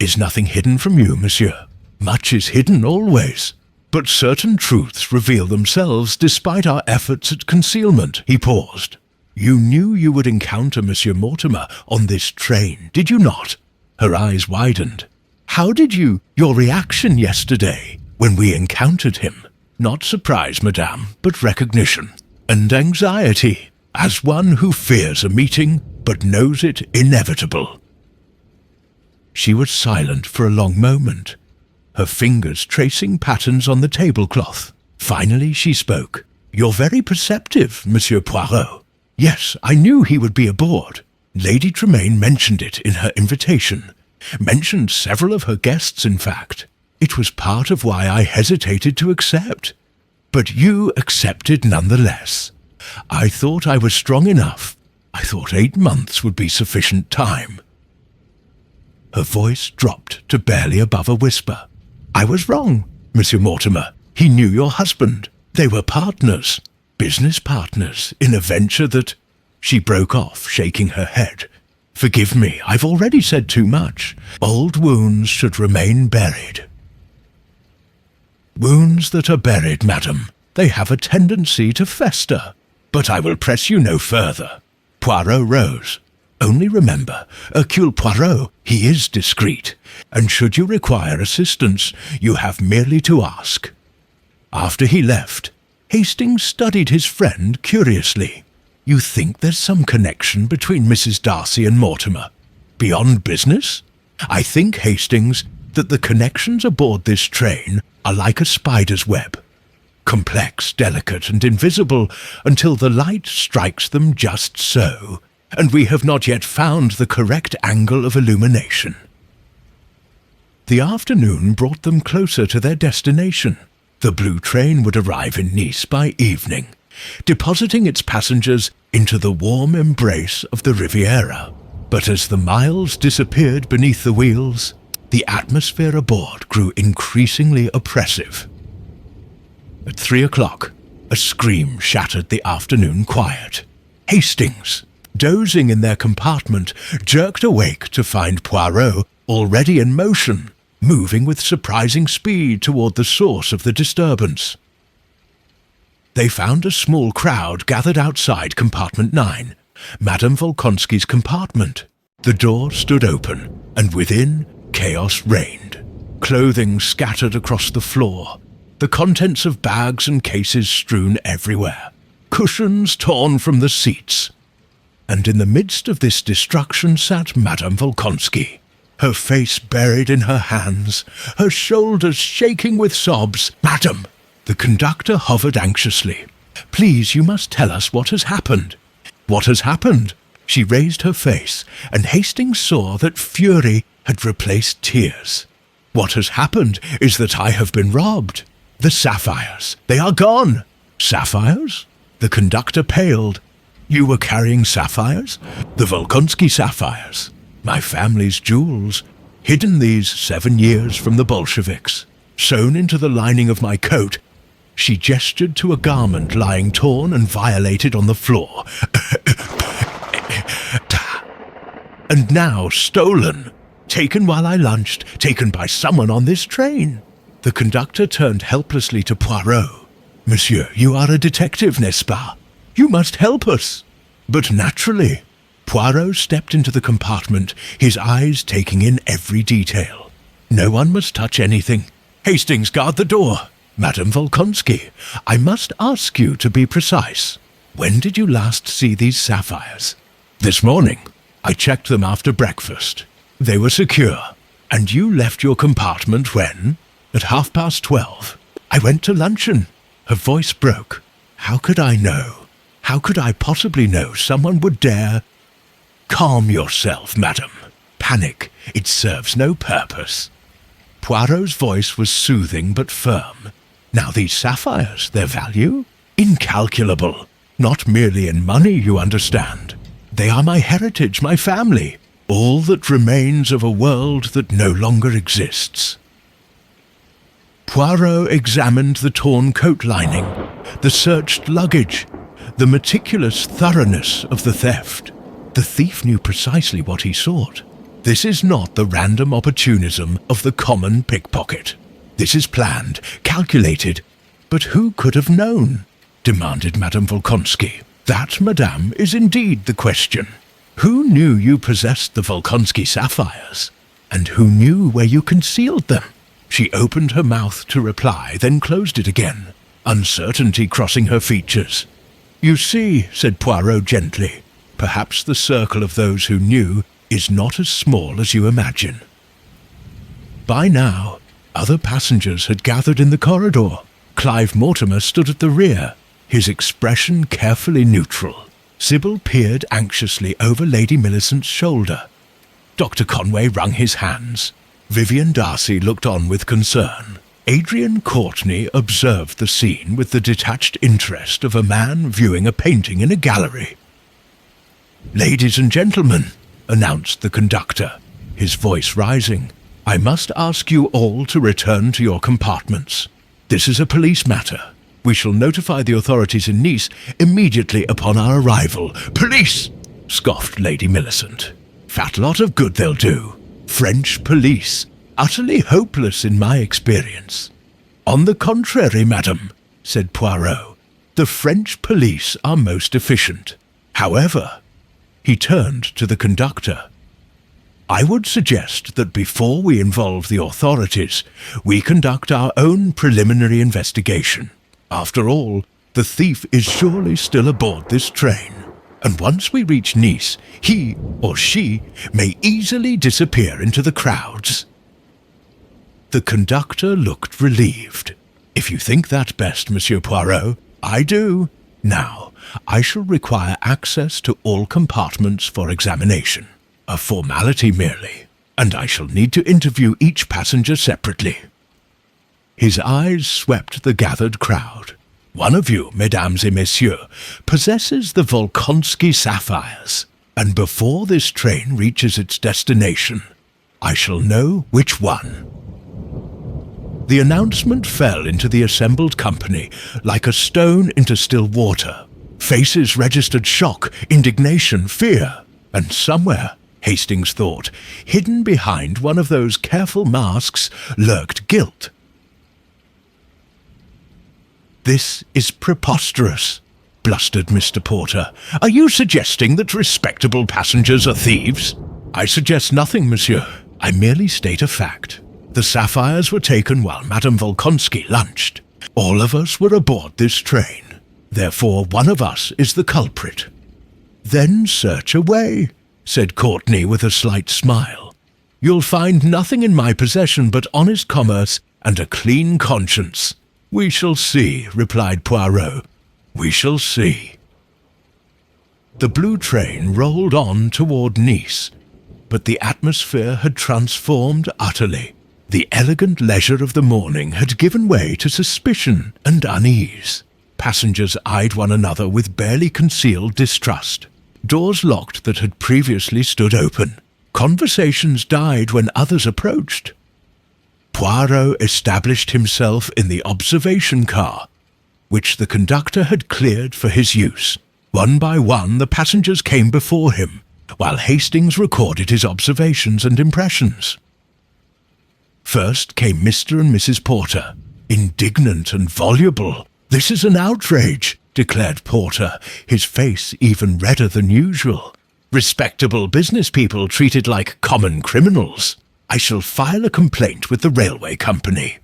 [SPEAKER 1] "Is nothing hidden from you, monsieur? Much is hidden always. But certain truths reveal themselves despite our efforts at concealment." He paused. "You knew you would encounter Monsieur Mortimer on this train, did you not?" Her eyes widened. "How did your reaction yesterday when we encountered him?" "Not surprise, madame, but recognition. And anxiety, as one who fears a meeting but knows it inevitable." She was silent for a long moment, her fingers tracing patterns on the tablecloth. Finally she spoke. "You're very perceptive, Monsieur Poirot." "Yes, I knew he would be aboard. Lady Tremaine mentioned it in her invitation. Mentioned several of her guests, in fact. It was part of why I hesitated to accept. But you accepted nonetheless. I thought I was strong enough. I thought 8 months would be sufficient time." Her voice dropped to barely above a whisper. "I was wrong, Monsieur Mortimer. He knew your husband. They were partners, business partners, in a venture that—" She broke off, shaking her head. "Forgive me, I've already said too much. Old wounds should remain buried." "Wounds that are buried, madam, they have a tendency to fester. But I will press you no further." Poirot rose. "Only remember, Hercule Poirot, he is discreet, and should you require assistance, you have merely to ask." After he left, Hastings studied his friend curiously. "You think there's some connection between Mrs. Darcy and Mortimer? Beyond business? I think, Hastings, that the connections aboard this train are like a spider's web. Complex, delicate, and invisible until the light strikes them just so, and we have not yet found the correct angle of illumination." The afternoon brought them closer to their destination. The blue train would arrive in Nice by evening, depositing its passengers into the warm embrace of the Riviera. But as the miles disappeared beneath the wheels, the atmosphere aboard grew increasingly oppressive. At 3 o'clock, a scream shattered the afternoon quiet. Hastings, dozing in their compartment, jerked awake to find Poirot already in motion, moving with surprising speed toward the source of the disturbance. They found a small crowd gathered outside compartment 9, Madame Volkonsky's compartment. The door stood open, and within, chaos reigned. Clothing scattered across the floor, the contents of bags and cases strewn everywhere, cushions torn from the seats. And in the midst of this destruction sat Madame Volkonsky, her face buried in her hands, her shoulders shaking with sobs. "Madam!" The conductor hovered anxiously. "Please, you must tell us what has happened." "What has happened?" She raised her face, and Hastings saw that fury had replaced tears. "What has happened is that I have been robbed. The sapphires, they are gone." "Sapphires?" The conductor paled. "You were carrying sapphires?" "The Volkonsky sapphires. My family's jewels, hidden these 7 years from the Bolsheviks, sewn into the lining of my coat." She gestured to a garment lying torn and violated on the floor. "And now stolen. Taken while I lunched, taken by someone on this train." The conductor turned helplessly to Poirot. "Monsieur, you are a detective, n'est-ce pas? You must help us." "But naturally." Poirot stepped into the compartment, his eyes taking in every detail. "No one must touch anything. Hastings, guard the door. Madame Volkonsky, I must ask you to be precise. When did you last see these sapphires?" "This morning. I checked them after breakfast. They were secure. And you left your compartment when?" "At 12:30. I went to luncheon." Her voice broke. "How could I know? How could I possibly know someone would dare—" "Calm yourself, madam. Panic. It serves no purpose." Poirot's voice was soothing but firm. "Now these sapphires, their value? Incalculable. Not merely in money, you understand. They are my heritage, my family. All that remains of a world that no longer exists." Poirot examined the torn coat lining, the searched luggage, the meticulous thoroughness of the theft. The thief knew precisely what he sought. This is not the random opportunism of the common pickpocket. This is planned, calculated. "But who could have known?" demanded Madame Volkonsky. "That, madame, is indeed the question. Who knew you possessed the Volkonsky sapphires? And who knew where you concealed them?" She opened her mouth to reply, then closed it again, uncertainty crossing her features. "You see," said Poirot gently, "perhaps the circle of those who knew is not as small as you imagine." By now, other passengers had gathered in the corridor. Clive Mortimer stood at the rear, his expression carefully neutral. Sybil peered anxiously over Lady Millicent's shoulder. Dr. Conway wrung his hands. Vivian Darcy looked on with concern. Adrian Courtney observed the scene with the detached interest of a man viewing a painting in a gallery. "Ladies and gentlemen," announced the conductor, his voice rising, "I must ask you all to return to your compartments. This is a police matter. We shall notify the authorities in Nice immediately upon our arrival." "Police!" scoffed Lady Millicent. "Fat lot of good they'll do. French police. Utterly hopeless in my experience." "On the contrary, madam," said Poirot, "the French police are most efficient. However," he turned to the conductor, "I would suggest that before we involve the authorities, we conduct our own preliminary investigation. After all, the thief is surely still aboard this train, and once we reach Nice, he or she may easily disappear into the crowds." The conductor looked relieved. "If you think that best, Monsieur Poirot, I do. Now, I shall require access to all compartments for examination. A formality merely, and I shall need to interview each passenger separately." His eyes swept the gathered crowd. "One of you, mesdames et messieurs, possesses the Volkonsky sapphires, and before this train reaches its destination, I shall know which one." The announcement fell into the assembled company like a stone into still water. Faces registered shock, indignation, fear, and somewhere, Hastings thought, hidden behind one of those careful masks, lurked guilt. "This is preposterous," blustered Mr. Porter. "Are you suggesting that respectable passengers are thieves?" "I suggest nothing, monsieur. I merely state a fact. The sapphires were taken while Madame Volkonsky lunched. All of us were aboard this train. Therefore, one of us is the culprit." "Then search away," said Courtney with a slight smile. "You'll find nothing in my possession but honest commerce and a clean conscience." "We shall see," replied Poirot. "We shall see." The blue train rolled on toward Nice, but the atmosphere had transformed utterly. The elegant leisure of the morning had given way to suspicion and unease. Passengers eyed one another with barely concealed distrust. Doors locked that had previously stood open. Conversations died when others approached. Poirot established himself in the observation car, which the conductor had cleared for his use. One by one the passengers came before him, while Hastings recorded his observations and impressions. First came Mr. and Mrs. Porter, indignant and voluble. "This is an outrage," declared Porter, his face even redder than usual. "Respectable business people treated like common criminals. I shall file a complaint with the railway company."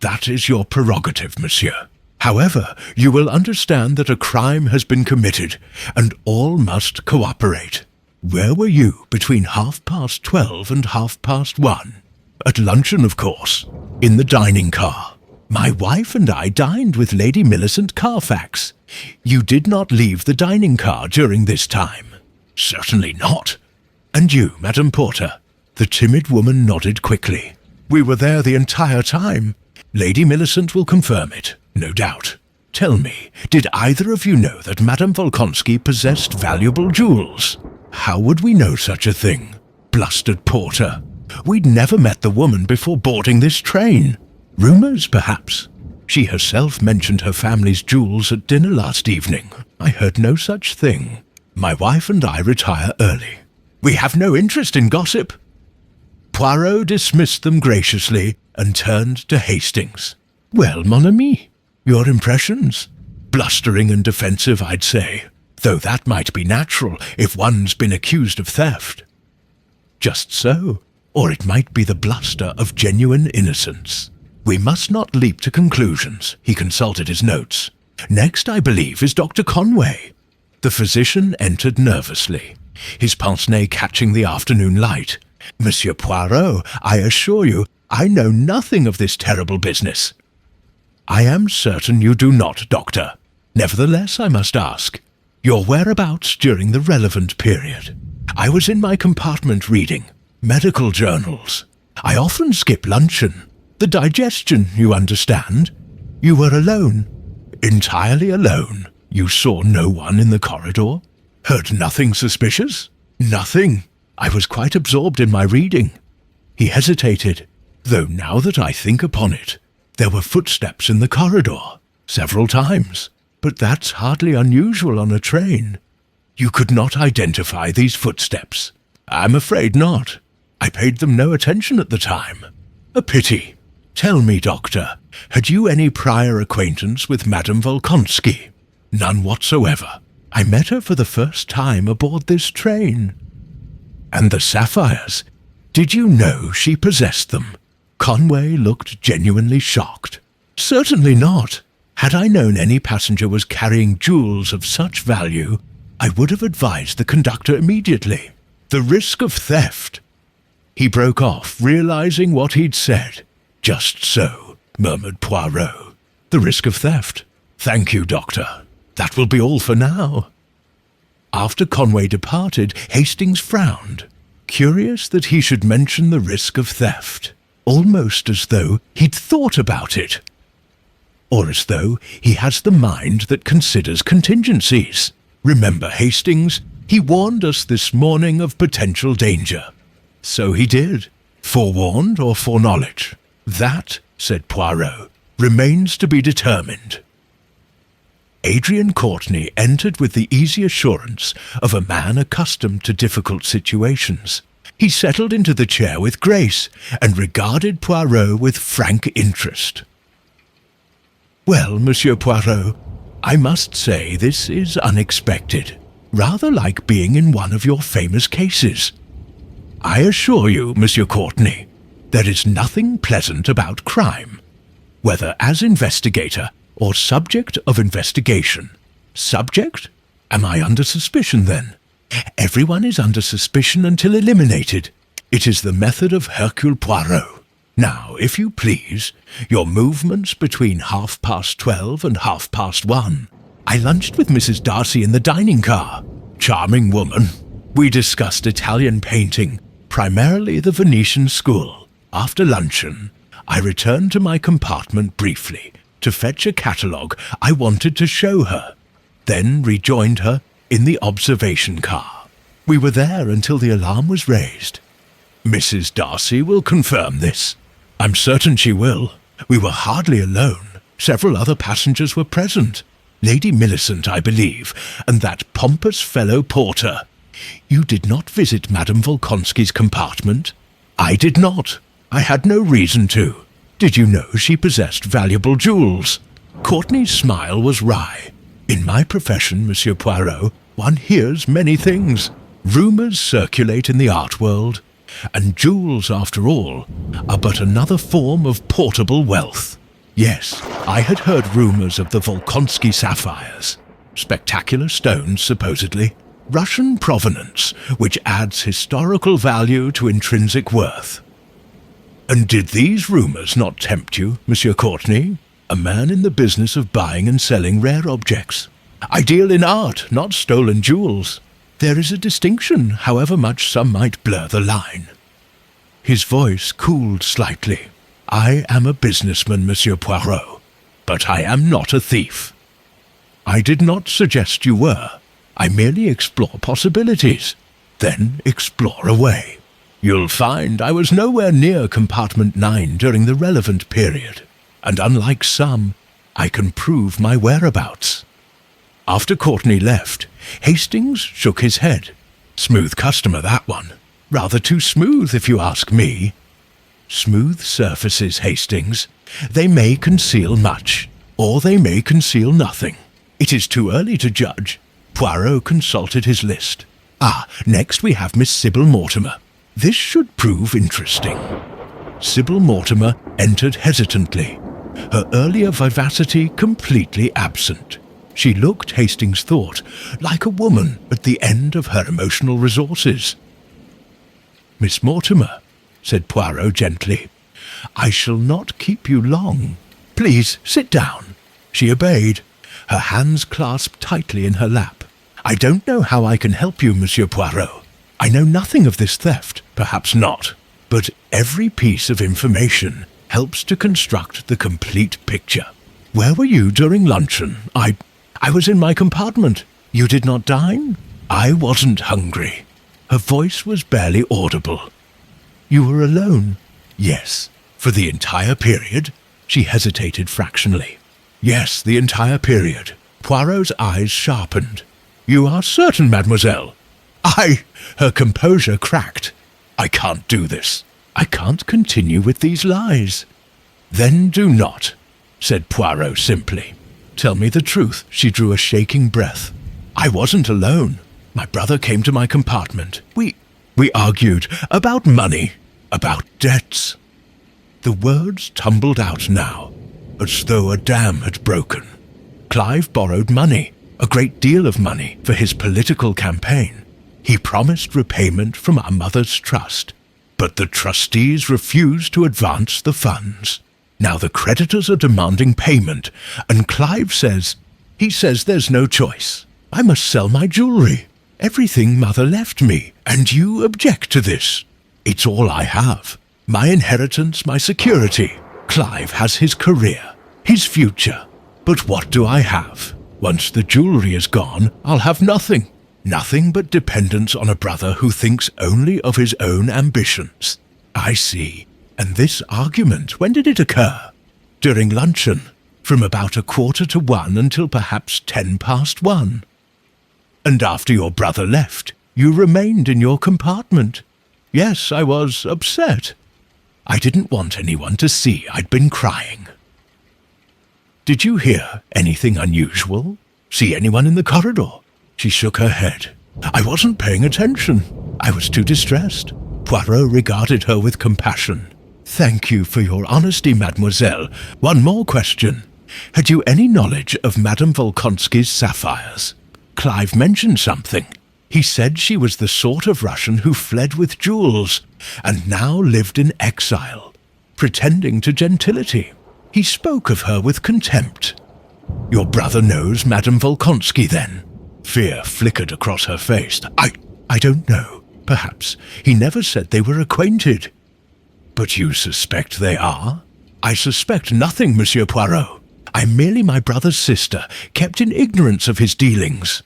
[SPEAKER 1] "That is your prerogative, monsieur. However, you will understand that a crime has been committed, and all must cooperate. Where were you between 12:30 and 1:30? "At luncheon, of course. In the dining car. My wife and I dined with Lady Millicent Carfax. You did not leave the dining car during this time?" "Certainly not." "And you, Madame Porter?" The timid woman nodded quickly. "We were there the entire time. Lady Millicent will confirm it, no doubt. Tell me, did either of you know that Madame Volkonsky possessed valuable jewels?" "How would we know such a thing?" blustered Porter. "We'd never met the woman before boarding this train. Rumours, perhaps. She herself mentioned her family's jewels at dinner last evening. I heard no such thing. My wife and I retire early. We have no interest in gossip." Poirot dismissed them graciously and turned to Hastings. "Well, mon ami, your impressions? Blustering and defensive, I'd say, though that might be natural if one's been accused of theft." "Just so. Or it might be the bluster of genuine innocence. We must not leap to conclusions." He consulted his notes. "Next, I believe, is Dr. Conway." The physician entered nervously, his pince-nez catching the afternoon light. "Monsieur Poirot, I assure you, I know nothing of this terrible business." "I am certain you do not, doctor. Nevertheless, I must ask, your whereabouts during the relevant period?" "I was in my compartment reading medical journals. I often skip luncheon. The digestion, you understand. You were alone. Entirely alone. You saw no one in the corridor? Heard nothing suspicious? Nothing. I was quite absorbed in my reading. He hesitated, though now that I think upon it, there were footsteps in the corridor, several times. But that's hardly unusual on a train. You could not identify these footsteps. I'm afraid not. I paid them no attention at the time. A pity. Tell me, Doctor, had you any prior acquaintance with Madame Volkonsky? None whatsoever. I met her for the first time aboard this train. And the sapphires? Did you know she possessed them? Conway looked genuinely shocked. Certainly not. Had I known any passenger was carrying jewels of such value, I would have advised the conductor immediately. The risk of theft. He broke off, realizing what he'd said. Just so, murmured Poirot. The risk of theft. Thank you, Doctor. That will be all for now. After Conway departed, Hastings frowned, curious that he should mention the risk of theft, almost as though he'd thought about it. Or as though he has the mind that considers contingencies. Remember, Hastings, he warned us this morning of potential danger. So he did. Forewarned or foreknowledge? That, said Poirot, remains to be determined. Adrian Courtney entered with the easy assurance of a man accustomed to difficult situations. He settled into the chair with grace and regarded Poirot with frank interest. Well, Monsieur Poirot, I must say this is unexpected, rather like being in one of your famous cases. I assure you, Monsieur Courtney, there is nothing pleasant about crime, whether as investigator or subject of investigation. Subject? Am I under suspicion then? Everyone is under suspicion until eliminated. It is the method of Hercule Poirot. Now, if you please, your movements between 12:30 and 1:30. I lunched with Mrs. Darcy in the dining car. Charming woman. We discussed Italian painting, primarily the Venetian school. After luncheon, I returned to my compartment briefly to fetch a catalogue I wanted to show her, then rejoined her in the observation car. We were there until the alarm was raised. Mrs. Darcy will confirm this. I'm certain she will. We were hardly alone. Several other passengers were present. Lady Millicent, I believe, and that pompous fellow porter. You did not visit Madame Volkonsky's compartment? I did not. I had no reason to. Did you know she possessed valuable jewels? Courtney's smile was wry. In my profession, Monsieur Poirot, one hears many things. Rumours circulate in the art world, and jewels, after all, are but another form of portable wealth. Yes, I had heard rumours of the Volkonsky sapphires. Spectacular stones, supposedly. Russian provenance, which adds historical value to intrinsic worth. And did these rumours not tempt you, Monsieur Courtney, a man in the business of buying and selling rare objects? I deal in art, not stolen jewels. There is a distinction, however much some might blur the line. His voice cooled slightly. I am a businessman, Monsieur Poirot, but I am not a thief. I did not suggest you were. I merely explore possibilities, then explore away. You'll find I was nowhere near compartment 9 during the relevant period, and unlike some, I can prove my whereabouts. After Courtney left, Hastings shook his head. Smooth customer, that one. Rather too smooth, if you ask me. Smooth surfaces, Hastings. They may conceal much, or they may conceal nothing. It is too early to judge. Poirot consulted his list. Next we have Miss Sybil Mortimer. This should prove interesting. Sybil Mortimer entered hesitantly, her earlier vivacity completely absent. She looked, Hastings thought, like a woman at the end of her emotional resources. Miss Mortimer, said Poirot gently, I shall not keep you long. Please sit down. She obeyed, her hands clasped tightly in her lap. I don't know how I can help you, Monsieur Poirot. I know nothing of this theft, perhaps not, but every piece of information helps to construct the complete picture. Where were you during luncheon? I was in my compartment. You did not dine? I wasn't hungry. Her voice was barely audible. You were alone? Yes. For the entire period? She hesitated fractionally. Yes, the entire period. Poirot's eyes sharpened. You are certain, mademoiselle? Her composure cracked. I can't do this. I can't continue with these lies. Then do not, said Poirot simply. Tell me the truth. She drew a shaking breath. I wasn't alone. My brother came to my compartment. We argued about money, about debts. The words tumbled out now, as though a dam had broken. Clive borrowed money, a great deal of money, for his political campaign. He promised repayment from our mother's trust, but the trustees refused to advance the funds. Now the creditors are demanding payment, and Clive says there's no choice. I must sell my jewellery, everything mother left me, and you object to this. It's all I have. My inheritance, my security. Clive has his career, his future. But what do I have? Once the jewellery is gone, I'll have nothing. Nothing but dependence on a brother who thinks only of his own ambitions. I see. And this argument, when did it occur? During luncheon, from about 1:45 until perhaps 1:10. And after your brother left, you remained in your compartment. Yes, I was upset. I didn't want anyone to see I'd been crying. Did you hear anything unusual? See anyone in the corridor? She shook her head. I wasn't paying attention. I was too distressed. Poirot regarded her with compassion. Thank you for your honesty, mademoiselle. One more question. Had you any knowledge of Madame Volkonsky's sapphires? Clive mentioned something. He said she was the sort of Russian who fled with jewels and now lived in exile, pretending to gentility. He spoke of her with contempt. Your brother knows Madame Volkonsky, then? Fear flickered across her face. I don't know. Perhaps. He never said they were acquainted. But you suspect they are? I suspect nothing, Monsieur Poirot. I'm merely my brother's sister, kept in ignorance of his dealings.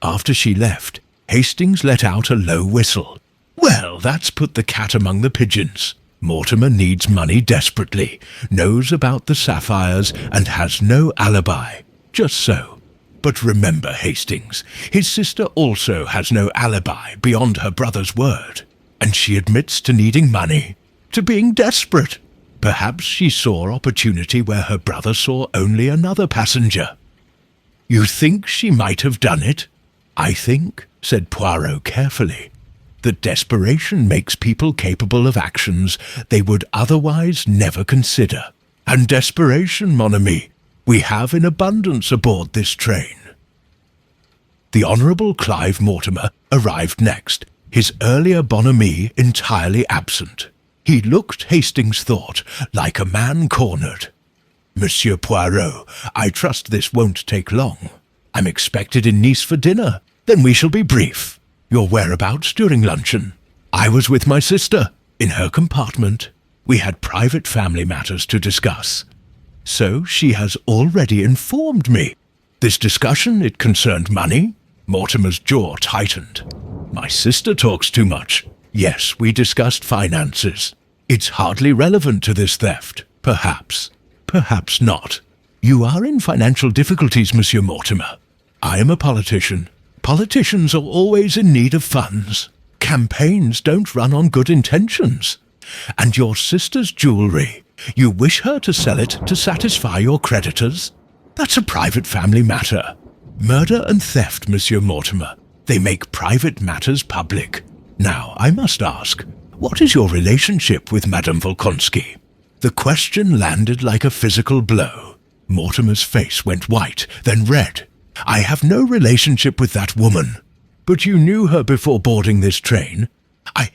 [SPEAKER 1] After she left, Hastings let out a low whistle. Well, that's put the cat among the pigeons. Mortimer needs money desperately, knows about the sapphires, and has no alibi. Just so. But remember, Hastings, his sister also has no alibi beyond her brother's word. And she admits to needing money, to being desperate. Perhaps she saw opportunity where her brother saw only another passenger. You think she might have done it? I think, said Poirot carefully, that desperation makes people capable of actions they would otherwise never consider. And desperation, mon ami, we have in abundance aboard this train. The Honourable Clive Mortimer arrived next, his earlier bonhomie entirely absent. He looked, Hastings thought, like a man cornered. Monsieur Poirot, I trust this won't take long. I'm expected in Nice for dinner. Then we shall be brief. Your whereabouts during luncheon? I was with my sister, in her compartment. We had private family matters to discuss. So she has already informed me. This discussion, it concerned money? Mortimer's jaw tightened. My sister talks too much. Yes, we discussed finances. It's hardly relevant to this theft. Perhaps. Perhaps not. You are in financial difficulties, Monsieur Mortimer. I am a politician. Politicians are always in need of funds. Campaigns don't run on good intentions. And your sister's jewellery, you wish her to sell it to satisfy your creditors? That's a private family matter. Murder and theft, Monsieur Mortimer, they make private matters public. Now, I must ask, what is your relationship with Madame Volkonsky? The question landed like a physical blow. Mortimer's face went white, then red. I have no relationship with that woman. But you knew her before boarding this train?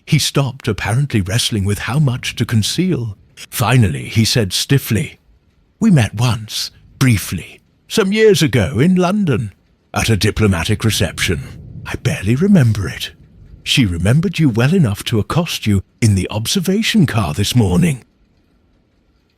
[SPEAKER 1] He stopped, apparently wrestling with how much to conceal. Finally, he said stiffly, We met once, briefly, some years ago in London, at a diplomatic reception. I barely remember it. She remembered you well enough to accost you in the observation car this morning.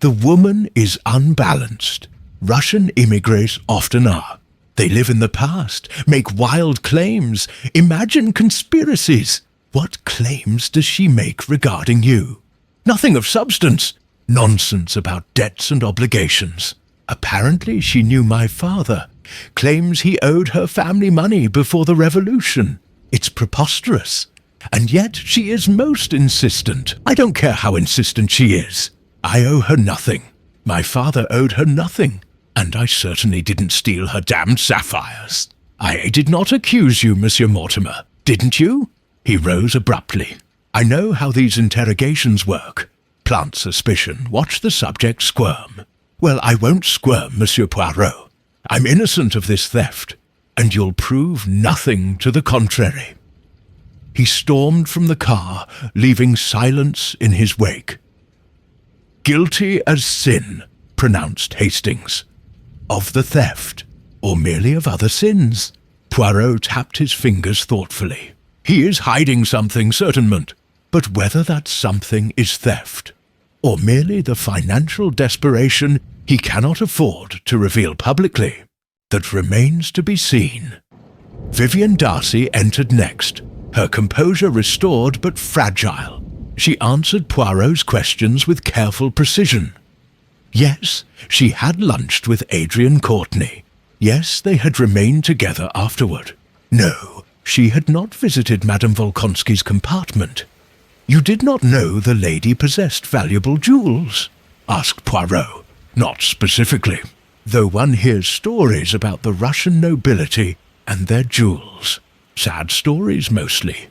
[SPEAKER 1] The woman is unbalanced. Russian immigrants often are. They live in the past, make wild claims, imagine conspiracies. What claims does she make regarding you? Nothing of substance. Nonsense about debts and obligations. Apparently she knew my father. Claims he owed her family money before the revolution. It's preposterous. And yet she is most insistent. I don't care how insistent she is. I owe her nothing. My father owed her nothing. And I certainly didn't steal her damned sapphires. I did not accuse you, Monsieur Mortimer, didn't you? He rose abruptly. I know how these interrogations work. Plant suspicion, watch the subject squirm. Well, I won't squirm, Monsieur Poirot. I'm innocent of this theft, and you'll prove nothing to the contrary. He stormed from the car, leaving silence in his wake. Guilty as sin, pronounced Hastings. Of the theft, or merely of other sins? Poirot tapped his fingers thoughtfully. He is hiding something, certainment, but whether that something is theft, or merely the financial desperation he cannot afford to reveal publicly, that remains to be seen. Vivian Darcy entered next, her composure restored but fragile. She answered Poirot's questions with careful precision. Yes, she had lunched with Adrian Courtney. Yes, they had remained together afterward. No, she had not visited Madame Volkonsky's compartment. You did not know the lady possessed valuable jewels? Asked Poirot. Not specifically, though one hears stories about the Russian nobility and their jewels. Sad stories mostly.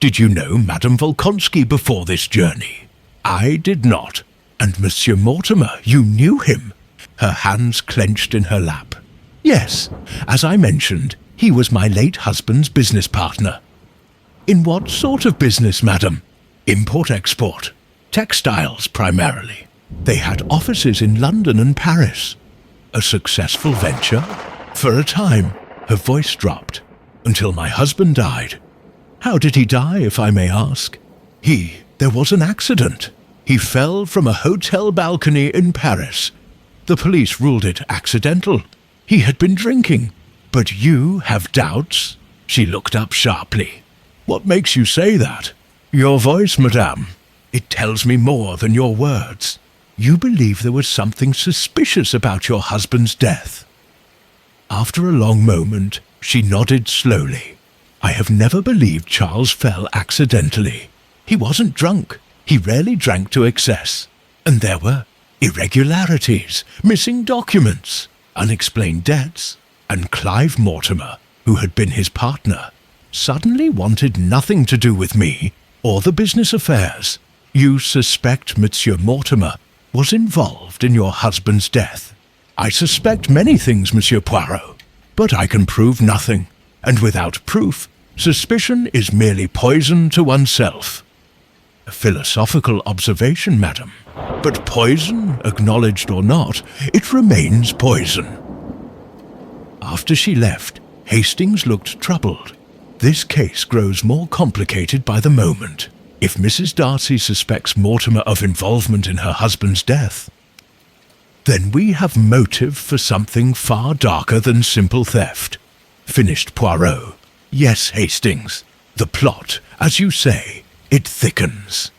[SPEAKER 1] Did you know Madame Volkonsky before this journey? I did not. And Monsieur Mortimer, you knew him. Her hands clenched in her lap. Yes, as I mentioned, he was my late husband's business partner. In what sort of business, madam? Import-export. Textiles, primarily. They had offices in London and Paris. A successful venture? For a time, her voice dropped. Until my husband died. How did he die, if I may ask? There was an accident. He fell from a hotel balcony in Paris. The police ruled it accidental. He had been drinking. But you have doubts? She looked up sharply. What makes you say that? Your voice, madame. It tells me more than your words. You believe there was something suspicious about your husband's death. After a long moment, she nodded slowly. I have never believed Charles fell accidentally. He wasn't drunk. He rarely drank to excess. And there were irregularities, missing documents, unexplained debts, and Clive Mortimer, who had been his partner, suddenly wanted nothing to do with me or the business affairs. You suspect Monsieur Mortimer was involved in your husband's death. I suspect many things, Monsieur Poirot, but I can prove nothing, and without proof, suspicion is merely poison to oneself. A philosophical observation, madam, but poison, acknowledged or not, it remains poison. After she left, Hastings looked troubled. This case grows more complicated by the moment. If Mrs. Darcy suspects Mortimer of involvement in her husband's death, then we have motive for something far darker than simple theft, finished Poirot. Yes, Hastings, the plot, as you say, it thickens.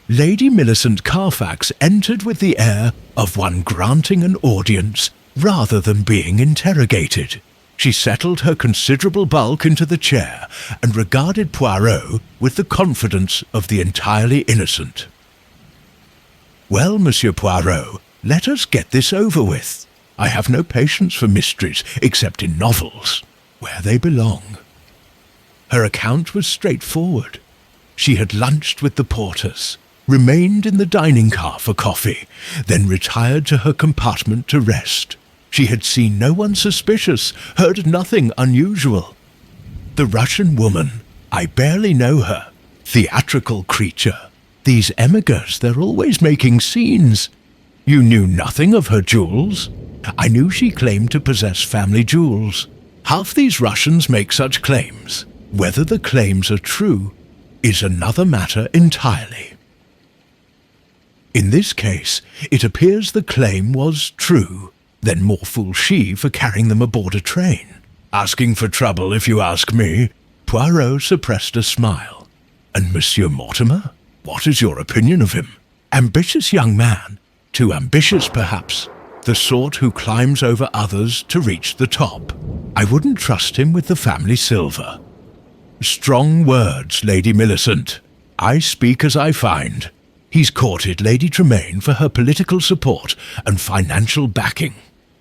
[SPEAKER 1] Lady Millicent Carfax entered with the air of one granting an audience rather than being interrogated. She settled her considerable bulk into the chair and regarded Poirot with the confidence of the entirely innocent. Well, Monsieur Poirot, let us get this over with. I have no patience for mysteries except in novels, where they belong. Her account was straightforward. She had lunched with the porters, remained in the dining car for coffee, then retired to her compartment to rest. She had seen no one suspicious, heard nothing unusual. The Russian woman, I barely know her. Theatrical creature. These emigrants, they're always making scenes. You knew nothing of her jewels? I knew she claimed to possess family jewels. Half these Russians make such claims. Whether the claims are true is another matter entirely. In this case, it appears the claim was true. Then more fool she for carrying them aboard a train. Asking for trouble, if you ask me. Poirot suppressed a smile. And Monsieur Mortimer? What is your opinion of him? Ambitious young man. Too ambitious, perhaps. The sort who climbs over others to reach the top. I wouldn't trust him with the family silver. Strong words, Lady Millicent. I speak as I find. He's courted Lady Tremaine for her political support and financial backing.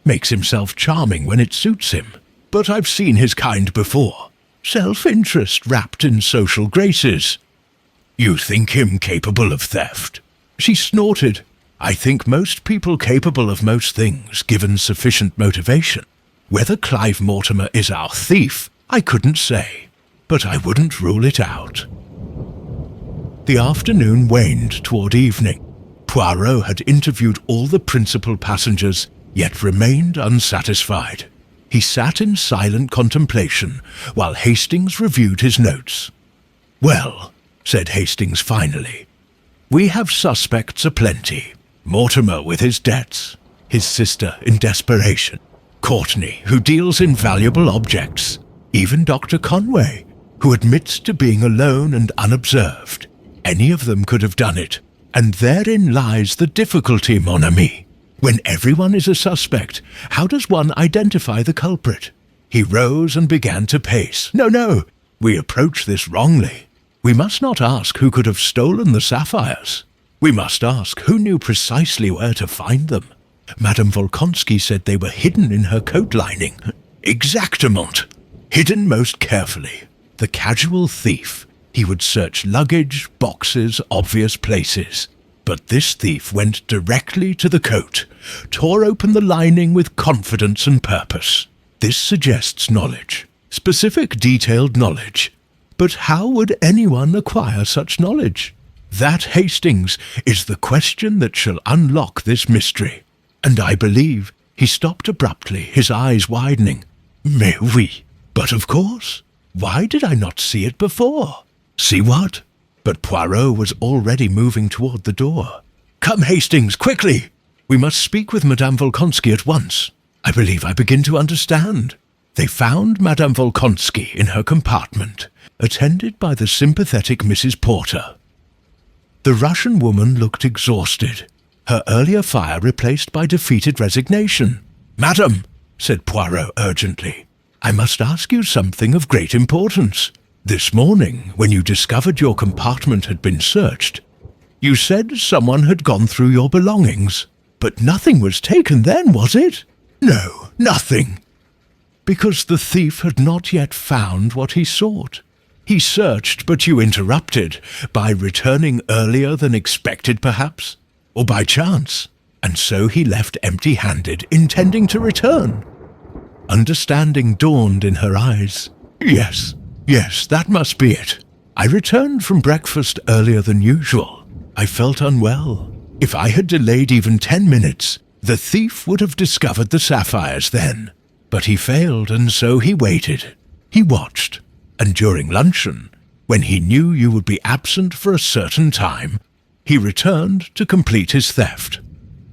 [SPEAKER 1] Makes himself charming when it suits him. But I've seen his kind before. Self-interest wrapped in social graces. You think him capable of theft? She snorted. I think most people capable of most things, given sufficient motivation. Whether Clive Mortimer is our thief, I couldn't say. But I wouldn't rule it out. The afternoon waned toward evening. Poirot had interviewed all the principal passengers, yet remained unsatisfied. He sat in silent contemplation, while Hastings reviewed his notes. Well, said Hastings finally, we have suspects aplenty. Mortimer with his debts, his sister in desperation, Courtney, who deals in valuable objects, even Dr. Conway, who admits to being alone and unobserved. Any of them could have done it, and therein lies the difficulty, mon ami. When everyone is a suspect, how does one identify the culprit? He rose and began to pace. No, we approach this wrongly. We must not ask who could have stolen the sapphires. We must ask who knew precisely where to find them. Madame Volkonsky said they were hidden in her coat lining. Exactement. Hidden most carefully. The casual thief. He would search luggage, boxes, obvious places. But this thief went directly to the coat, tore open the lining with confidence and purpose. This suggests knowledge. Specific, detailed knowledge. But how would anyone acquire such knowledge? That, Hastings, is the question that shall unlock this mystery. And I believe he stopped abruptly, his eyes widening. Mais oui. But of course. Why did I not see it before? See what? But Poirot was already moving toward the door. Come, Hastings, quickly! We must speak with Madame Volkonsky at once. I believe I begin to understand. They found Madame Volkonsky in her compartment, attended by the sympathetic Mrs. Porter. The Russian woman looked exhausted, her earlier fire replaced by defeated resignation. Madam, said Poirot urgently, I must ask you something of great importance. This morning, when you discovered your compartment had been searched, you said someone had gone through your belongings. But nothing was taken then, was it? No, nothing. Because the thief had not yet found what he sought. He searched, but you interrupted, by returning earlier than expected, perhaps, or by chance, and so he left empty-handed, intending to return. Understanding dawned in her eyes. Yes, that must be it. I returned from breakfast earlier than usual. I felt unwell. If I had delayed even 10 minutes, the thief would have discovered the sapphires then. But he failed, and so he waited. He watched. And during luncheon, when he knew you would be absent for a certain time, he returned to complete his theft.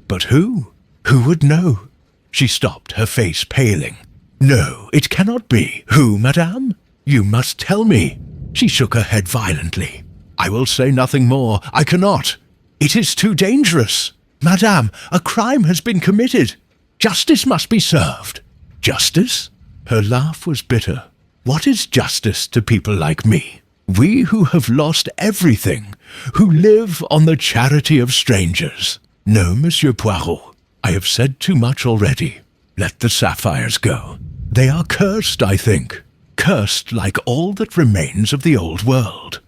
[SPEAKER 1] But who? Who would know? She stopped, her face paling. No, it cannot be. Who, madame? You must tell me. She shook her head violently. I will say nothing more. I cannot. It is too dangerous. Madame, a crime has been committed. Justice must be served. Justice? Her laugh was bitter. What is justice to people like me? We who have lost everything, who live on the charity of strangers. No, Monsieur Poirot, I have said too much already. Let the sapphires go. They are cursed, I think. Cursed like all that remains of the old world.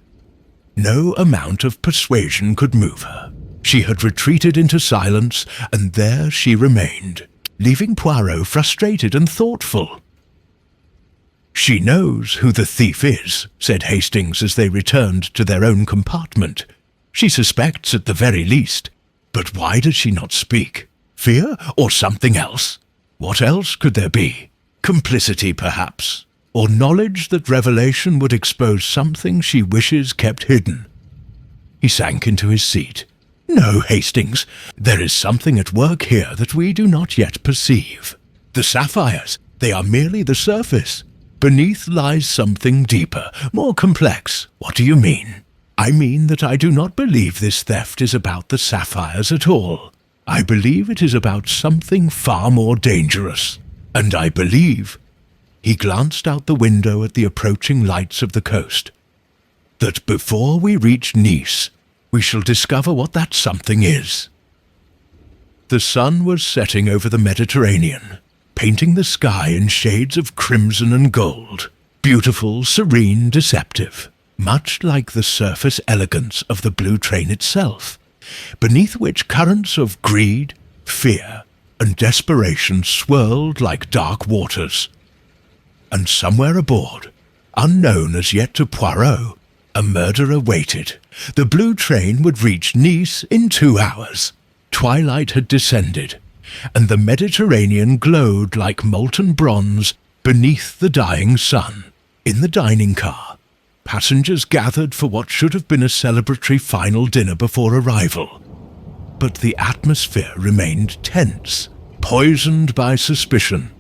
[SPEAKER 1] No amount of persuasion could move her. She had retreated into silence, and there she remained, leaving Poirot frustrated and thoughtful. She knows who the thief is, said Hastings as they returned to their own compartment. She suspects at the very least. But why does she not speak? Fear or something else? What else could there be? Complicity, perhaps? Or knowledge that revelation would expose something she wishes kept hidden? He sank into his seat. No, Hastings, there is something at work here that we do not yet perceive. The sapphires, they are merely the surface. Beneath lies something deeper, more complex. What do you mean? I mean that I do not believe this theft is about the sapphires at all. I believe it is about something far more dangerous. And I believe, he glanced out the window at the approaching lights of the coast, that before we reach Nice, we shall discover what that something is. The sun was setting over the Mediterranean, painting the sky in shades of crimson and gold, beautiful, serene, deceptive, much like the surface elegance of the blue train itself, beneath which currents of greed, fear, and desperation swirled like dark waters. And somewhere aboard, unknown as yet to Poirot, a murderer waited. The blue train would reach Nice in 2 hours. Twilight had descended, and the Mediterranean glowed like molten bronze beneath the dying sun. In the dining car, passengers gathered for what should have been a celebratory final dinner before arrival. But the atmosphere remained tense, poisoned by suspicion.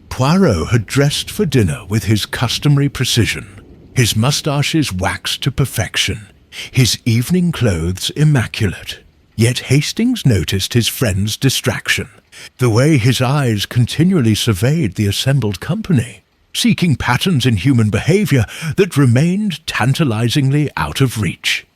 [SPEAKER 1] Poirot had dressed for dinner with his customary precision, his moustaches waxed to perfection, his evening clothes immaculate. Yet Hastings noticed his friend's distraction, the way his eyes continually surveyed the assembled company, seeking patterns in human behavior that remained tantalizingly out of reach.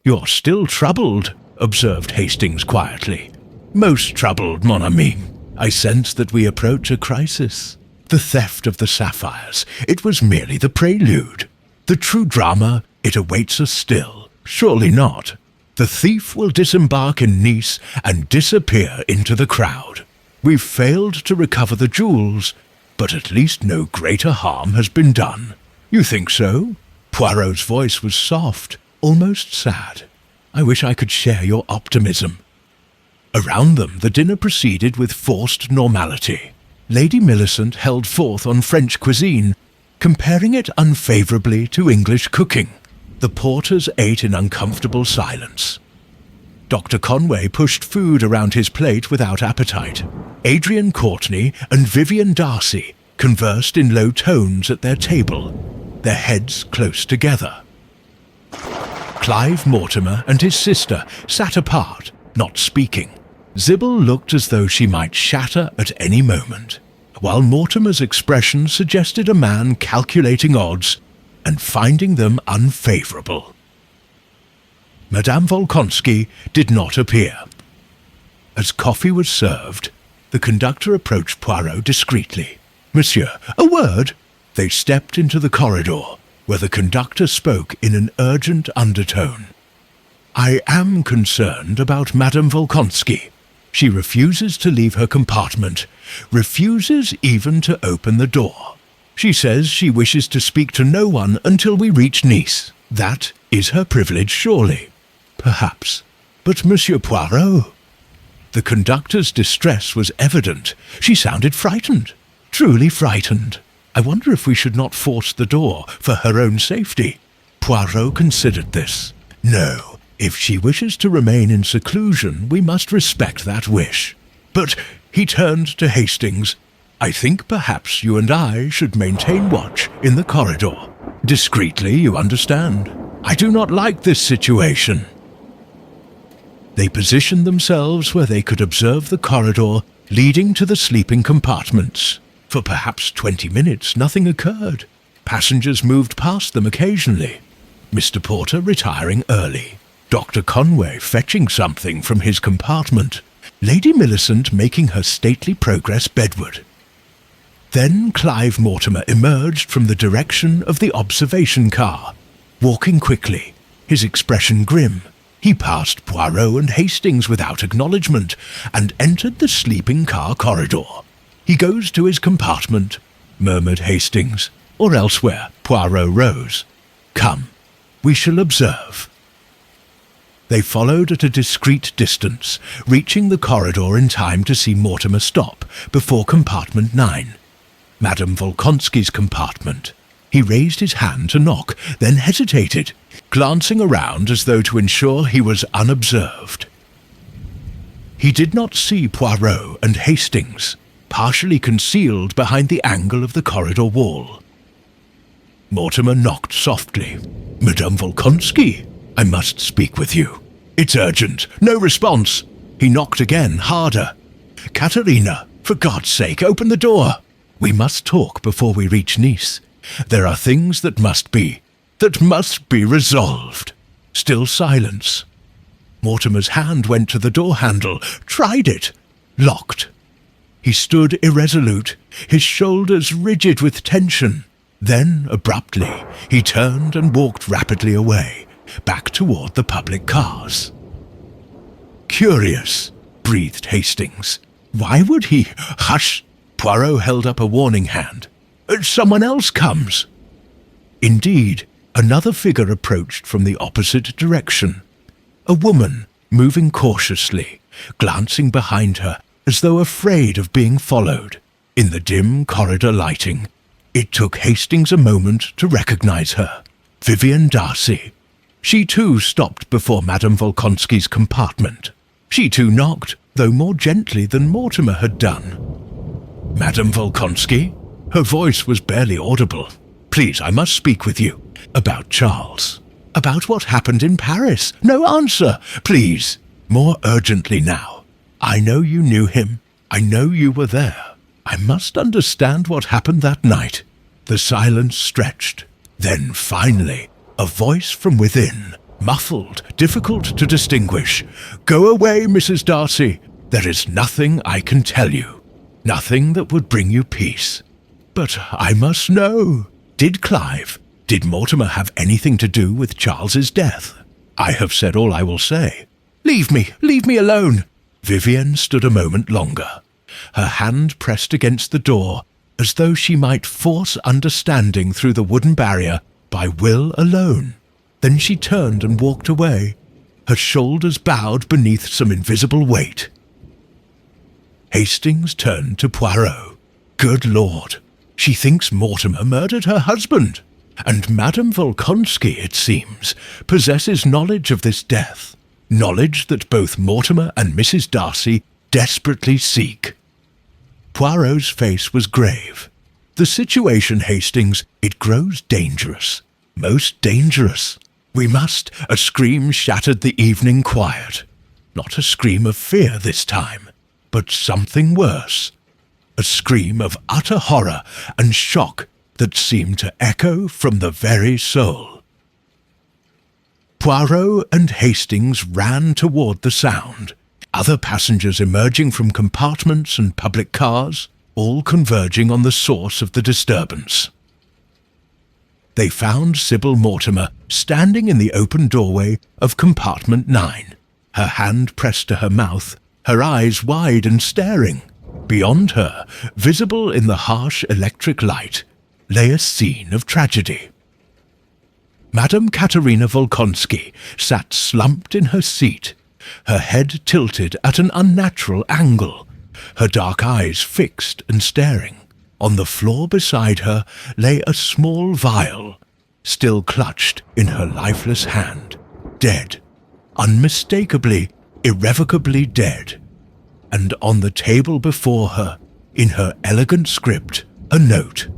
[SPEAKER 1] "You're still troubled," observed Hastings quietly. "Most troubled, mon ami. I sense that we approach a crisis. The theft of the sapphires, it was merely the prelude. The true drama, it awaits us still. Surely not. The thief will disembark in Nice and disappear into the crowd. We've failed to recover the jewels, but at least no greater harm has been done. You think so?" Poirot's voice was soft, almost sad. "I wish I could share your optimism." Around them, the dinner proceeded with forced normality. Lady Millicent held forth on French cuisine, comparing it unfavourably to English cooking. The porters ate in uncomfortable silence. Dr. Conway pushed food around his plate without appetite. Adrian Courtney and Vivian Darcy conversed in low tones at their table, their heads close together. Clive Mortimer and his sister sat apart, not speaking. Sybil looked as though she might shatter at any moment, while Mortimer's expression suggested a man calculating odds and finding them unfavourable. Madame Volkonsky did not appear. As coffee was served, the conductor approached Poirot discreetly. "Monsieur, a word?" They stepped into the corridor, where the conductor spoke in an urgent undertone. "I am concerned about Madame Volkonsky. She refuses to leave her compartment, refuses even to open the door. She says she wishes to speak to no one until we reach Nice. That is her privilege, surely." "Perhaps. But Monsieur Poirot—" The conductor's distress was evident. She sounded frightened, truly frightened. "I wonder if we should not force the door for her own safety." Poirot considered this. "No. If she wishes to remain in seclusion, we must respect that wish." But he turned to Hastings. "I think perhaps you and I should maintain watch in the corridor. Discreetly, you understand. I do not like this situation." They positioned themselves where they could observe the corridor leading to the sleeping compartments. For perhaps 20 minutes nothing occurred. Passengers moved past them occasionally. Mr. Porter retiring early. Dr. Conway fetching something from his compartment. Lady Millicent making her stately progress bedward. Then Clive Mortimer emerged from the direction of the observation car, walking quickly, his expression grim. He passed Poirot and Hastings without acknowledgement and entered the sleeping car corridor. "He goes to his compartment," murmured Hastings, "or elsewhere." Poirot rose. "Come, we shall observe." They followed at a discreet distance, reaching the corridor in time to see Mortimer stop before compartment 9, Madame Volkonsky's compartment. He raised his hand to knock, then hesitated, glancing around as though to ensure he was unobserved. He did not see Poirot and Hastings, partially concealed behind the angle of the corridor wall. Mortimer knocked softly. "Madame Volkonsky, I must speak with you. It's urgent. No response." He knocked again, harder. "Katerina, for God's sake, open the door. We must talk before we reach Nice. There are things that must be resolved." Still silence. Mortimer's hand went to the door handle, tried it, locked. He stood irresolute, his shoulders rigid with tension. Then, abruptly, he turned and walked rapidly away, back toward the public cars. "Curious," breathed Hastings. "Why would he—" "Hush!" Poirot held up a warning hand. "Someone else comes." Indeed, another figure approached from the opposite direction. A woman, moving cautiously, glancing behind her as though afraid of being followed. In the dim corridor lighting, it took Hastings a moment to recognize her. Vivian Darcy. She too stopped before Madame Volkonsky's compartment. She too knocked, though more gently than Mortimer had done. "Madame Volkonsky?" Her voice was barely audible. "Please, I must speak with you. About Charles. About what happened in Paris. No answer, please. More urgently now. I know you knew him. I know you were there. I must understand what happened that night." The silence stretched. Then, finally, a voice from within, muffled, difficult to distinguish. "Go away, Mrs. Darcy. There is nothing I can tell you. Nothing that would bring you peace. But I must know. Did Mortimer have anything to do with Charles's death? I have said all I will say. Leave me alone." Vivian stood a moment longer, her hand pressed against the door, as though she might force understanding through the wooden barrier by will alone. Then she turned and walked away, her shoulders bowed beneath some invisible weight. Hastings turned to Poirot. "Good Lord, she thinks Mortimer murdered her husband. And Madame Volkonsky, it seems, possesses knowledge of this death, knowledge that both Mortimer and Mrs. Darcy desperately seek." Poirot's face was grave. "The situation, Hastings, it grows dangerous, most dangerous. We must—" A scream shattered the evening quiet. Not a scream of fear this time, but something worse. A scream of utter horror and shock that seemed to echo from the very soul. Poirot and Hastings ran toward the sound, other passengers emerging from compartments and public cars, all converging on the source of the disturbance. They found Sybil Mortimer standing in the open doorway of compartment 9, her hand pressed to her mouth, her eyes wide and staring. Beyond her, visible in the harsh electric light, lay a scene of tragedy. Madame Katerina Volkonsky sat slumped in her seat, her head tilted at an unnatural angle, her dark eyes fixed and staring. On the floor beside her lay a small vial, still clutched in her lifeless hand, dead, unmistakably, irrevocably dead. And on the table before her, in her elegant script, a note.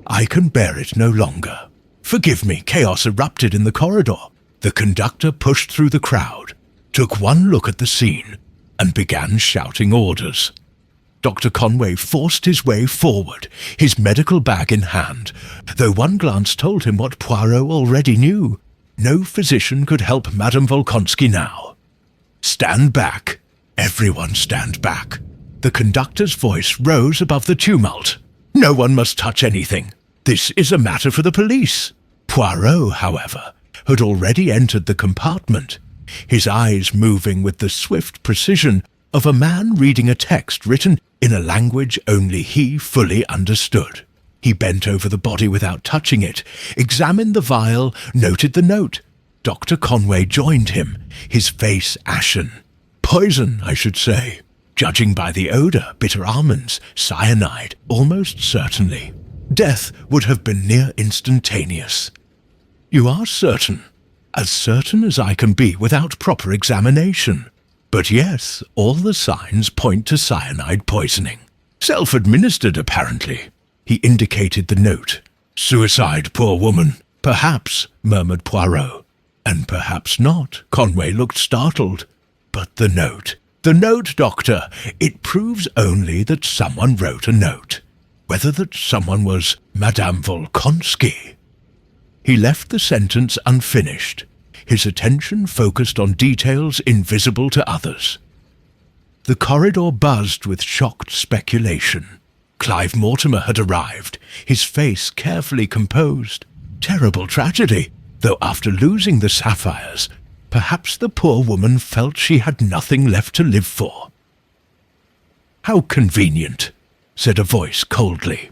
[SPEAKER 1] "I can bear it no longer. Forgive me." Chaos erupted in the corridor. The conductor pushed through the crowd, took one look at the scene, and began shouting orders. Dr. Conway forced his way forward, his medical bag in hand, though one glance told him what Poirot already knew. No physician could help Madame Volkonsky now. "Stand back. Everyone stand back." The conductor's voice rose above the tumult. "No one must touch anything. This is a matter for the police." Poirot, however, had already entered the compartment, his eyes moving with the swift precision of a man reading a text written in a language only he fully understood. He bent over the body without touching it, examined the vial, noted the note. Dr. Conway joined him, his face ashen. Poison, I should say. Judging by the odour, bitter almonds, cyanide, almost certainly. Death would have been near instantaneous. You are certain, as certain as I can be without proper examination. But yes, all the signs point to cyanide poisoning. Self-administered, apparently. He indicated the note. Suicide, poor woman. Perhaps, murmured Poirot. And perhaps not. Conway looked startled. But the note, Doctor, it proves only that someone wrote a note. Whether that someone was Madame Volkonsky. He left the sentence unfinished, his attention focused on details invisible to others. The corridor buzzed with shocked speculation. Clive Mortimer had arrived, his face carefully composed. Terrible tragedy, though after losing the sapphires, perhaps the poor woman felt she had nothing left to live for. How convenient, said a voice coldly.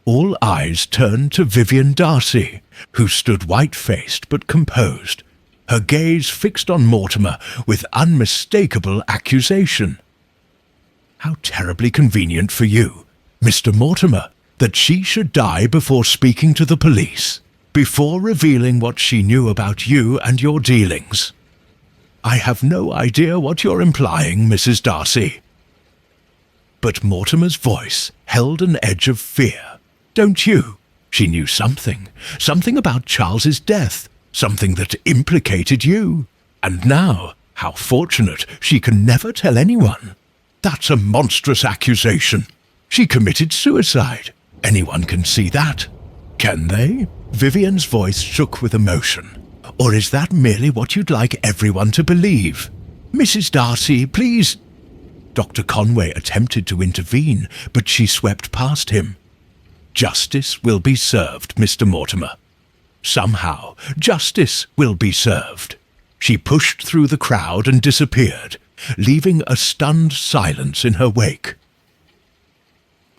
[SPEAKER 1] All eyes turned to Vivian Darcy, who stood white-faced but composed, her gaze fixed on Mortimer with unmistakable accusation. How terribly convenient for you, Mr. Mortimer, that she should die before speaking to the police, before revealing what she knew about you and your dealings. I have no idea what you're implying, Mrs. Darcy. But Mortimer's voice held an edge of fear. Don't you? She knew something about Charles's death, something that implicated you. And now, how fortunate, she can never tell anyone. That's a monstrous accusation. She committed suicide. Anyone can see that. Can they? Vivian's voice shook with emotion. Or is that merely what you'd like everyone to believe? Mrs. Darcy, please. Dr. Conway attempted to intervene, but she swept past him. Justice will be served, Mr. Mortimer. Somehow, justice will be served. She pushed through the crowd and disappeared, leaving a stunned silence in her wake.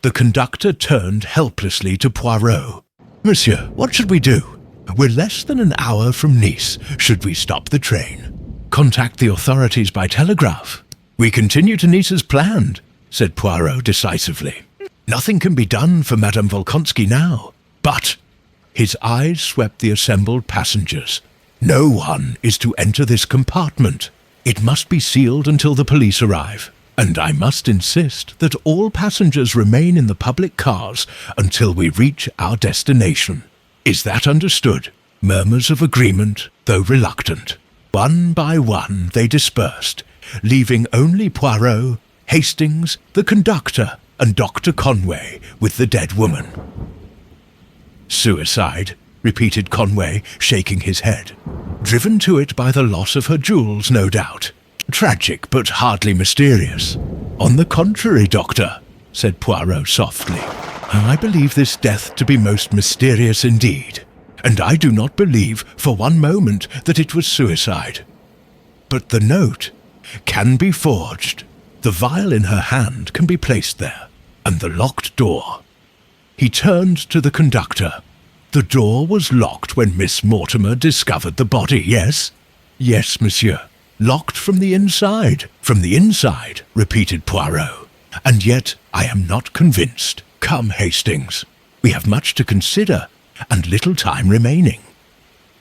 [SPEAKER 1] The conductor turned helplessly to Poirot. Monsieur, what should we do? We're less than an hour from Nice. Should we stop the train? Contact the authorities by telegraph? We continue to Nice as planned, said Poirot decisively. Nothing can be done for Madame Volkonsky now. But his eyes swept the assembled passengers. No one is to enter this compartment. It must be sealed until the police arrive. And I must insist that all passengers remain in the public cars until we reach our destination. Is that understood? Murmurs of agreement, though reluctant. One by one they dispersed, leaving only Poirot, Hastings, the conductor, and Dr. Conway with the dead woman. Suicide, repeated Conway, shaking his head. Driven to it by the loss of her jewels, no doubt. Tragic, but hardly mysterious. On the contrary, Doctor, said Poirot softly, I believe this death to be most mysterious indeed, and I do not believe for one moment that it was suicide. But the note can be forged. The vial in her hand can be placed there, and the locked door. He turned to the conductor. The door was locked when Miss Mortimer discovered the body, yes? Yes, monsieur. Locked from the inside. From the inside, repeated Poirot. And yet I am not convinced. Come, Hastings. We have much to consider, and little time remaining.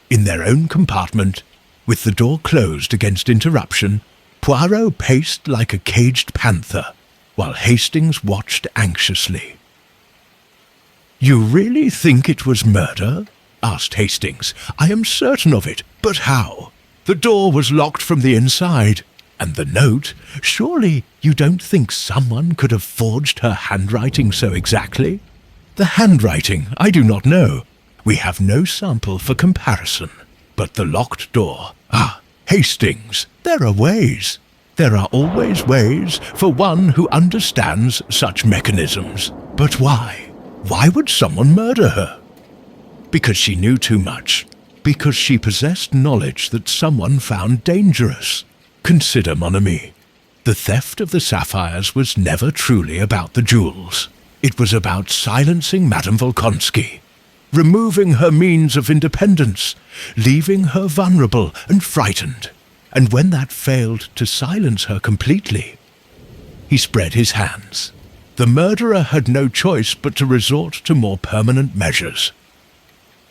[SPEAKER 1] In their own compartment, with the door closed against interruption, Poirot paced like a caged panther, while Hastings watched anxiously. You really think it was murder? Asked Hastings. I am certain of it, but how? The door was locked from the inside, and the note, surely you don't think someone could have forged her handwriting so exactly? The handwriting, I do not know. We have no sample for comparison. But the locked door, Hastings, there are ways. There are always ways for one who understands such mechanisms. But why? Why would someone murder her? Because she knew too much. Because she possessed knowledge that someone found dangerous. Consider, mon ami, the theft of the sapphires was never truly about the jewels. It was about silencing Madame Volkonsky, removing her means of independence, leaving her vulnerable and frightened. And when that failed to silence her completely, he spread his hands. The murderer had no choice but to resort to more permanent measures.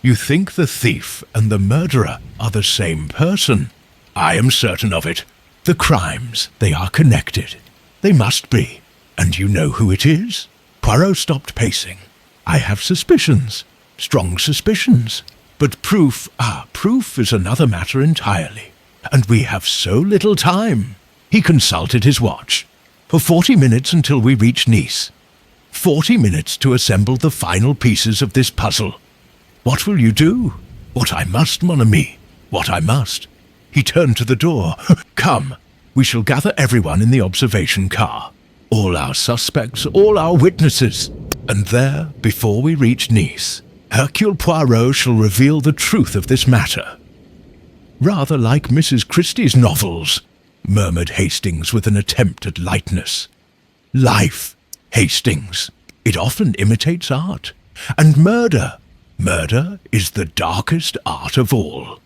[SPEAKER 1] You think the thief and the murderer are the same person? I am certain of it. The crimes, they are connected. They must be. And you know who it is? Poirot stopped pacing. I have suspicions. Strong suspicions. But proof is another matter entirely. And we have so little time. He consulted his watch. For 40 minutes until we reach Nice. 40 minutes to assemble the final pieces of this puzzle. What will you do? What I must, mon ami. What I must. He turned to the door. Come, we shall gather everyone in the observation car. All our suspects, all our witnesses. And there, before we reach Nice, Hercule Poirot shall reveal the truth of this matter. Rather like Mrs. Christie's novels, murmured Hastings with an attempt at lightness. Life, Hastings. It often imitates art. And murder is the darkest art of all.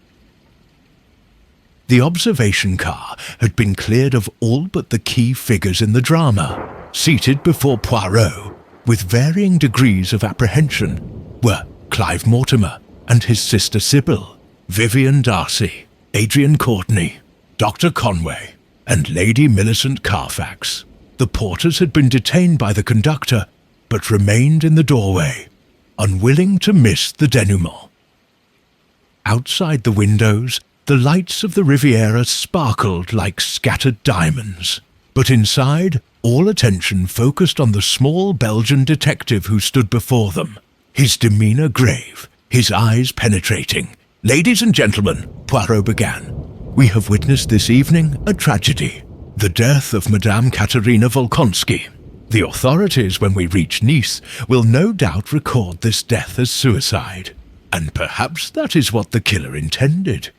[SPEAKER 1] The observation car had been cleared of all but the key figures in the drama. Seated before Poirot, with varying degrees of apprehension, were Clive Mortimer and his sister Sybil, Vivian Darcy, Adrian Courtney, Dr. Conway, and Lady Millicent Carfax. The porters had been detained by the conductor, but remained in the doorway, unwilling to miss the denouement. Outside the windows, the lights of the Riviera sparkled like scattered diamonds, but inside, all attention focused on the small Belgian detective who stood before them, his demeanor grave, his eyes penetrating. Ladies and gentlemen, Poirot began, we have witnessed this evening a tragedy, the death of Madame Katerina Volkonsky. The authorities, when we reach Nice, will no doubt record this death as suicide, and perhaps that is what the killer intended.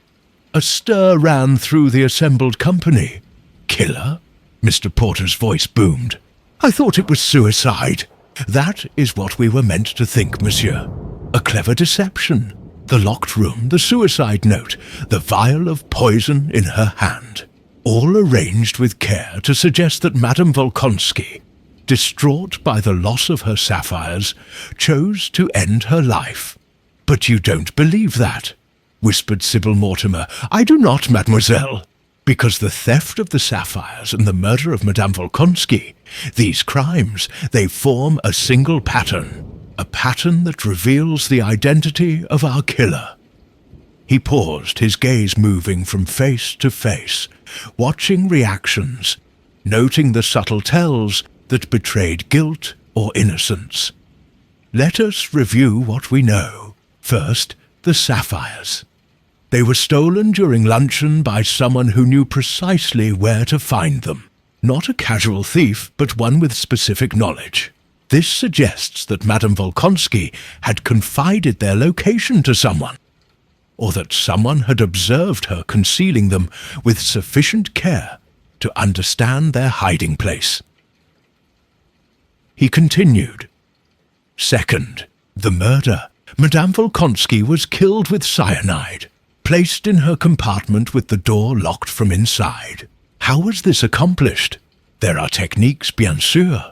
[SPEAKER 1] A stir ran through the assembled company. Killer? Mr. Porter's voice boomed. I thought it was suicide. That is what we were meant to think, monsieur. A clever deception. The locked room, the suicide note, the vial of poison in her hand. All arranged with care to suggest that Madame Volkonsky, distraught by the loss of her sapphires, chose to end her life. But you don't believe that, whispered Sybil Mortimer. I do not, mademoiselle. Because the theft of the sapphires and the murder of Madame Volkonsky, these crimes, they form a single pattern. A pattern that reveals the identity of our killer. He paused, his gaze moving from face to face, watching reactions, noting the subtle tells that betrayed guilt or innocence. Let us review what we know. First, the sapphires. They were stolen during luncheon by someone who knew precisely where to find them. Not a casual thief, but one with specific knowledge. This suggests that Madame Volkonsky had confided their location to someone, or that someone had observed her concealing them with sufficient care to understand their hiding place. He continued. Second, the murder. Madame Volkonsky was killed with cyanide, placed in her compartment with the door locked from inside. How was this accomplished? There are techniques, bien sûr.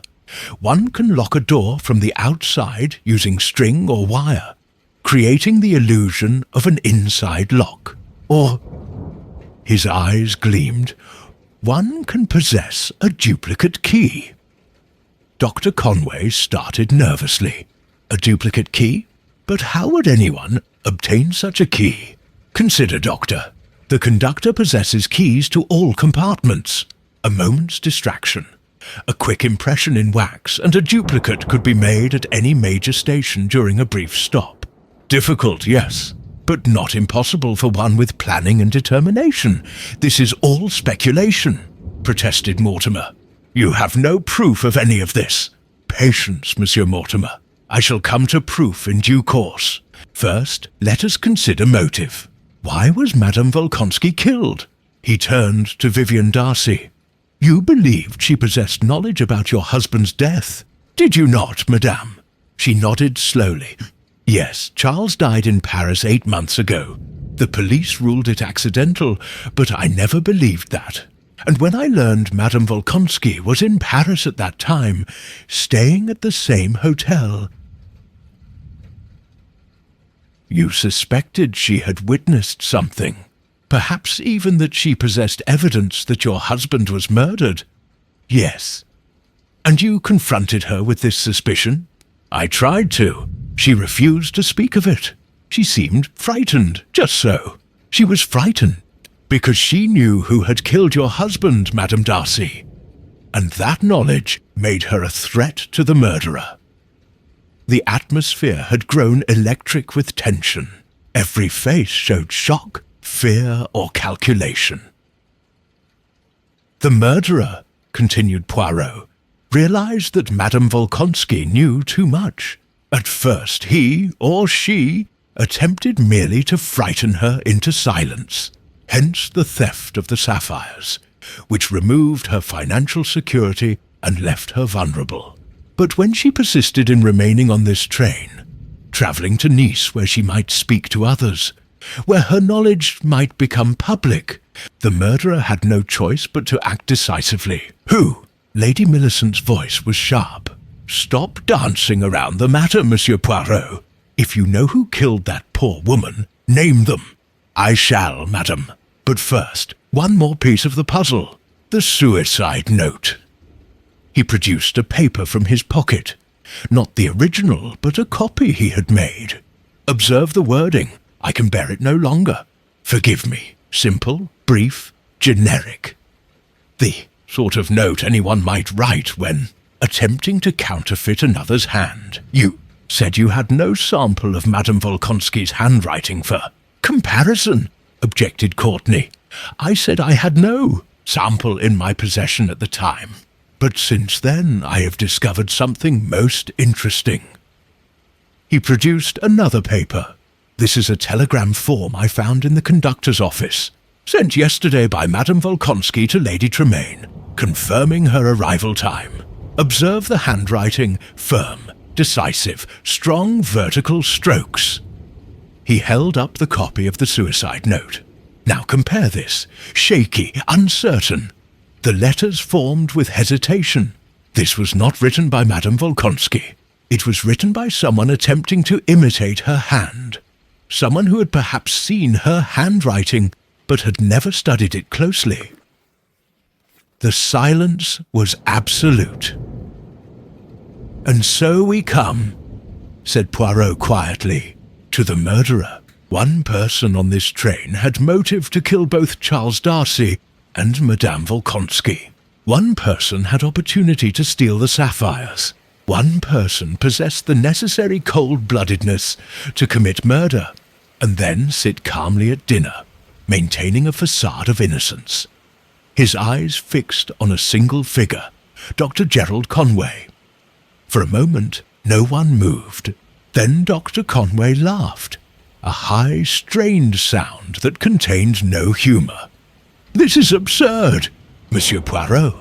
[SPEAKER 1] One can lock a door from the outside using string or wire, creating the illusion of an inside lock. Or, his eyes gleamed, one can possess a duplicate key. Dr. Conway started nervously. A duplicate key? But how would anyone obtain such a key? Consider, Doctor. The conductor possesses keys to all compartments. A moment's distraction. A quick impression in wax, and a duplicate could be made at any major station during a brief stop. Difficult, yes, but not impossible for one with planning and determination. This is all speculation, protested Mortimer. You have no proof of any of this. Patience, Monsieur Mortimer. I shall come to proof in due course. First, let us consider motive. Why was Madame Volkonsky killed? He turned to Vivian Darcy. You believed she possessed knowledge about your husband's death, did you not, madame? She nodded slowly. Yes, Charles died in Paris 8 months ago. The police ruled it accidental, but I never believed that. And when I learned Madame Volkonsky was in Paris at that time, staying at the same hotel, you suspected she had witnessed something. Perhaps even that she possessed evidence that your husband was murdered. Yes. And you confronted her with this suspicion? I tried to. She refused to speak of it. She seemed frightened, just so. She was frightened because she knew who had killed your husband, Madame Darcy. And that knowledge made her a threat to the murderer. The atmosphere had grown electric with tension. Every face showed shock, fear, or calculation. The murderer, continued Poirot, realized that Madame Volkonsky knew too much. At first he, or she, attempted merely to frighten her into silence, hence the theft of the sapphires, which removed her financial security and left her vulnerable. But when she persisted in remaining on this train, travelling to Nice where she might speak to others, where her knowledge might become public, the murderer had no choice but to act decisively. Who? Lady Millicent's voice was sharp. Stop dancing around the matter, Monsieur Poirot. If you know who killed that poor woman, name them. I shall, madam. But first, one more piece of the puzzle. The suicide note. He produced a paper from his pocket. Not the original, but a copy he had made. Observe the wording. I can bear it no longer. Forgive me. Simple, brief, generic. The sort of note anyone might write when attempting to counterfeit another's hand. You said you had no sample of Madame Volkonsky's handwriting for comparison, objected Courtney. I said I had no sample in my possession at the time. But since then I have discovered something most interesting. He produced another paper. This is a telegram form I found in the conductor's office, sent yesterday by Madame Volkonsky to Lady Tremaine, confirming her arrival time. Observe the handwriting, firm, decisive, strong vertical strokes. He held up the copy of the suicide note. Now compare this. Shaky, uncertain. The letters formed with hesitation. This was not written by Madame Volkonsky. It was written by someone attempting to imitate her hand. Someone who had perhaps seen her handwriting, but had never studied it closely. The silence was absolute. And so we come, said Poirot quietly, to the murderer. One person on this train had motive to kill both Charles Darcy and Madame Volkonsky. One person had opportunity to steal the sapphires. One person possessed the necessary cold-bloodedness to commit murder, and then sit calmly at dinner, maintaining a facade of innocence. His eyes fixed on a single figure, Dr. Gerald Conway. For a moment, no one moved. Then Dr. Conway laughed, a high, strained sound that contained no humour. This is absurd, Monsieur Poirot.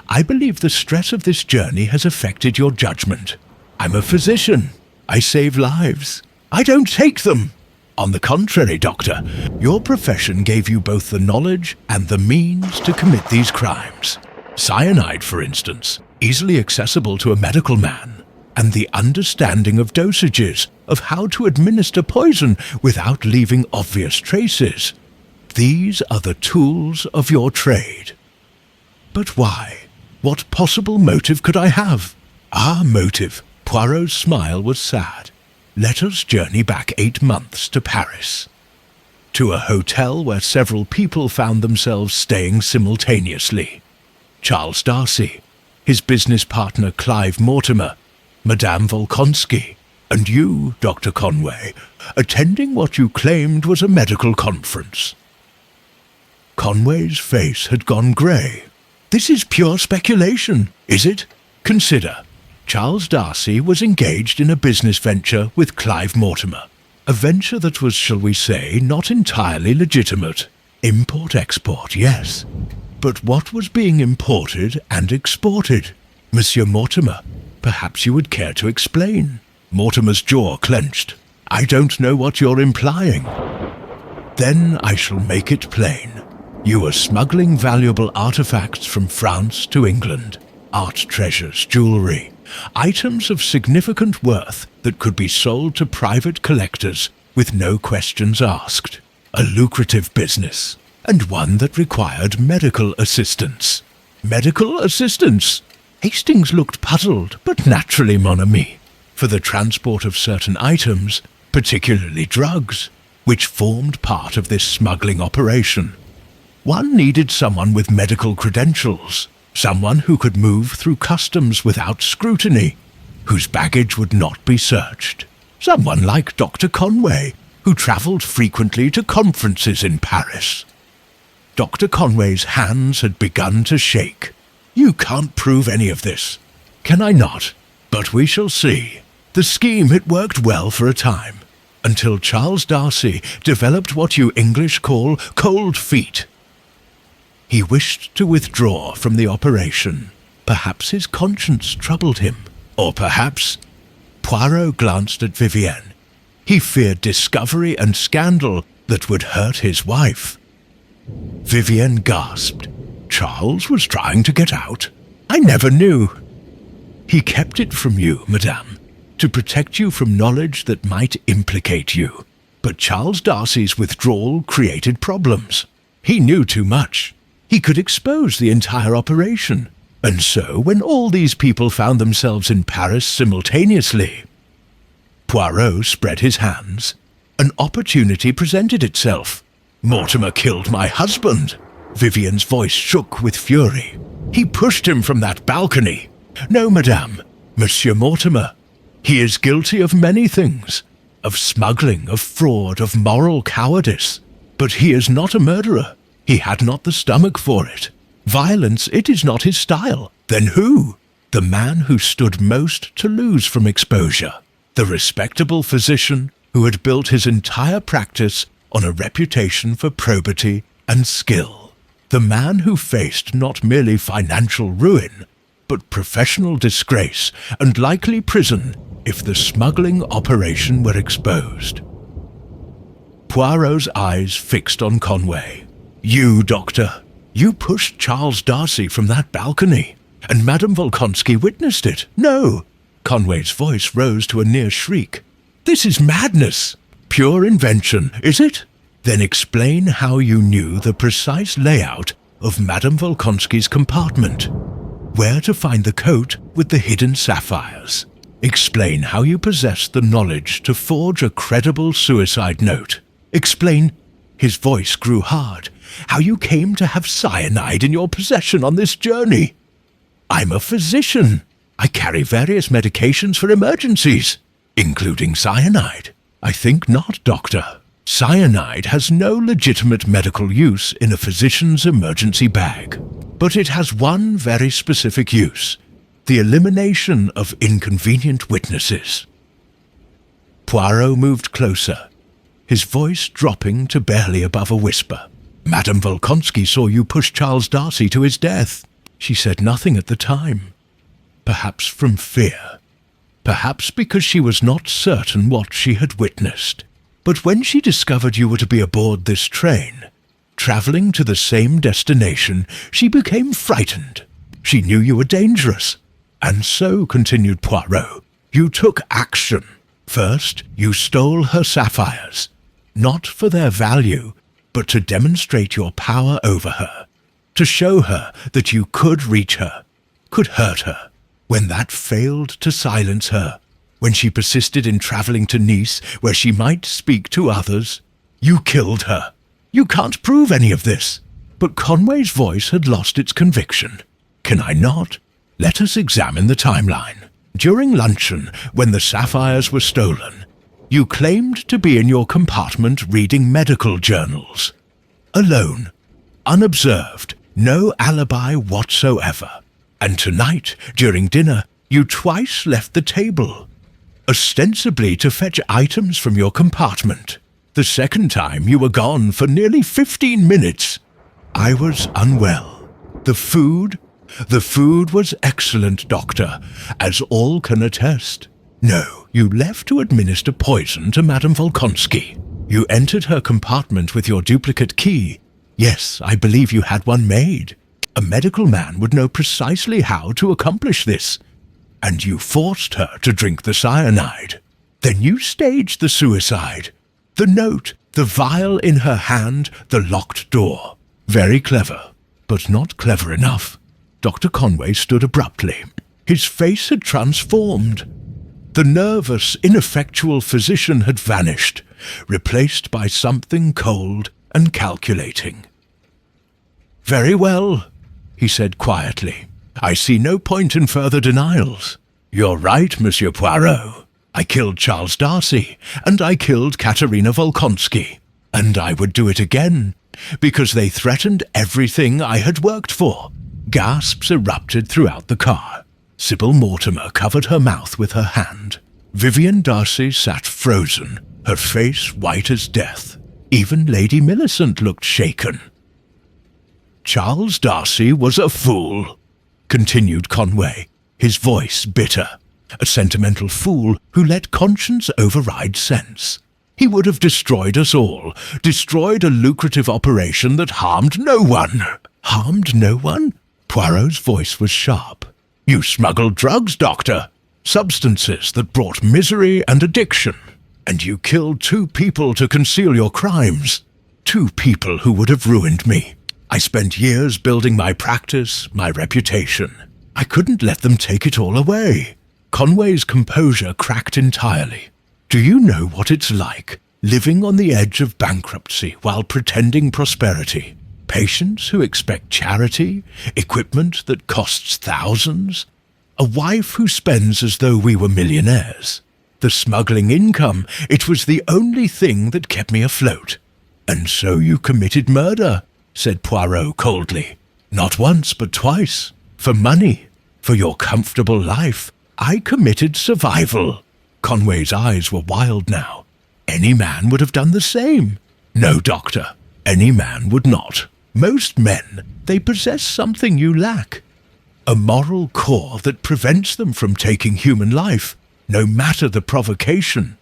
[SPEAKER 1] I believe the stress of this journey has affected your judgment. I'm a physician. I save lives. I don't take them. On the contrary, Doctor, your profession gave you both the knowledge and the means to commit these crimes. Cyanide, for instance, easily accessible to a medical man, and the understanding of dosages, of how to administer poison without leaving obvious traces. These are the tools of your trade. But why? What possible motive could I have? Our motive. Poirot's smile was sad. Let us journey back 8 months to Paris, to a hotel where several people found themselves staying simultaneously. Charles Darcy, his business partner Clive Mortimer, Madame Volkonsky, and you, Dr. Conway, attending what you claimed was a medical conference. Conway's face had gone grey. This is pure speculation, is it? Consider. Charles Darcy was engaged in a business venture with Clive Mortimer, a venture that was, shall we say, not entirely legitimate. Import-export, yes. But what was being imported and exported? Monsieur Mortimer, perhaps you would care to explain. Mortimer's jaw clenched. I don't know what you're implying. Then I shall make it plain. You were smuggling valuable artifacts from France to England. Art treasures, jewelry, items of significant worth that could be sold to private collectors with no questions asked. A lucrative business, and one that required medical assistance. Medical assistance? Hastings looked puzzled, but naturally, mon ami, for the transport of certain items, particularly drugs, which formed part of this smuggling operation. One needed someone with medical credentials, someone who could move through customs without scrutiny, whose baggage would not be searched. Someone like Dr. Conway, who travelled frequently to conferences in Paris. Dr. Conway's hands had begun to shake. You can't prove any of this. Can I not? But we shall see. The scheme had worked well for a time, until Charles Darcy developed what you English call cold feet. He wished to withdraw from the operation. Perhaps his conscience troubled him, or perhaps... Poirot glanced at Vivienne. He feared discovery and scandal that would hurt his wife. Vivienne gasped. Charles was trying to get out. I never knew. He kept it from you, madame, to protect you from knowledge that might implicate you. But Charles Darcy's withdrawal created problems. He knew too much. He could expose the entire operation. And so, when all these people found themselves in Paris simultaneously... Poirot spread his hands. An opportunity presented itself. Mortimer killed my husband. Vivienne's voice shook with fury. He pushed him from that balcony. No, madame, Monsieur Mortimer. He is guilty of many things. Of smuggling, of fraud, of moral cowardice. But he is not a murderer. He had not the stomach for it. Violence, it is not his style. Then who? The man who stood most to lose from exposure. The respectable physician who had built his entire practice on a reputation for probity and skill. The man who faced not merely financial ruin, but professional disgrace and likely prison if the smuggling operation were exposed. Poirot's eyes fixed on Conway. You, Doctor, you pushed Charles Darcy from that balcony, and Madame Volkonsky witnessed it. No! Conway's voice rose to a near shriek. This is madness! Pure invention, is it? Then explain how you knew the precise layout of Madame Volkonsky's compartment. Where to find the coat with the hidden sapphires. Explain how you possessed the knowledge to forge a credible suicide note. Explain, his voice grew hard, how you came to have cyanide in your possession on this journey. I'm a physician. I carry various medications for emergencies, including cyanide. I think not, Doctor. Cyanide has no legitimate medical use in a physician's emergency bag. But it has one very specific use, the elimination of inconvenient witnesses. Poirot moved closer, his voice dropping to barely above a whisper. Madame Volkonsky saw you push Charles Darcy to his death. She said nothing at the time. Perhaps from fear. Perhaps because she was not certain what she had witnessed. But when she discovered you were to be aboard this train, travelling to the same destination, she became frightened. She knew you were dangerous. And so, continued Poirot, you took action. First, you stole her sapphires, not for their value, but to demonstrate your power over her, to show her that you could reach her, could hurt her. When that failed to silence her, when she persisted in travelling to Nice where she might speak to others, you killed her. You can't prove any of this. But Conway's voice had lost its conviction. Can I not? Let us examine the timeline. During luncheon, when the sapphires were stolen, you claimed to be in your compartment reading medical journals. Alone, unobserved, no alibi whatsoever. And tonight, during dinner, you twice left the table, ostensibly to fetch items from your compartment. The second time you were gone for nearly 15 minutes. I was unwell. The food was excellent, Doctor, as all can attest. No, you left to administer poison to Madame Volkonsky. You entered her compartment with your duplicate key, Yes, I believe you had one made. A medical man would know precisely how to accomplish this. And you forced her to drink the cyanide. Then you staged the suicide. The note, the vial in her hand, the locked door. Very clever, but not clever enough. Dr. Conway stood abruptly. His face had transformed. The nervous, ineffectual physician had vanished, replaced by something cold and calculating. "Very well," he said quietly. "I see no point in further denials. You're right, Monsieur Poirot. I killed Charles Darcy, and I killed Katerina Volkonsky, and I would do it again, because they threatened everything I had worked for." Gasps erupted throughout the car. Sybil Mortimer covered her mouth with her hand. Vivian Darcy sat frozen, her face white as death. Even Lady Millicent looked shaken. "Charles Darcy was a fool," continued Conway, his voice bitter. "A sentimental fool who let conscience override sense. He would have destroyed us all, destroyed a lucrative operation that harmed no one." "Harmed no one?" Poirot's voice was sharp. "You smuggled drugs, Doctor. Substances that brought misery and addiction. And you killed 2 people to conceal your crimes. 2 people who would have ruined me. I spent years building my practice, my reputation. I couldn't let them take it all away." Conway's composure cracked entirely. "Do you know what it's like, living on the edge of bankruptcy while pretending prosperity? Patients who expect charity, equipment that costs thousands, a wife who spends as though we were millionaires. The smuggling income, it was the only thing that kept me afloat." "And so you committed murder," said Poirot coldly. "Not once, but twice. For money, for your comfortable life. I committed survival." Conway's eyes were wild now. "Any man would have done the same." "No, Doctor, any man would not. Most men, they possess something you lack. A moral core that prevents them from taking human life, no matter the provocation."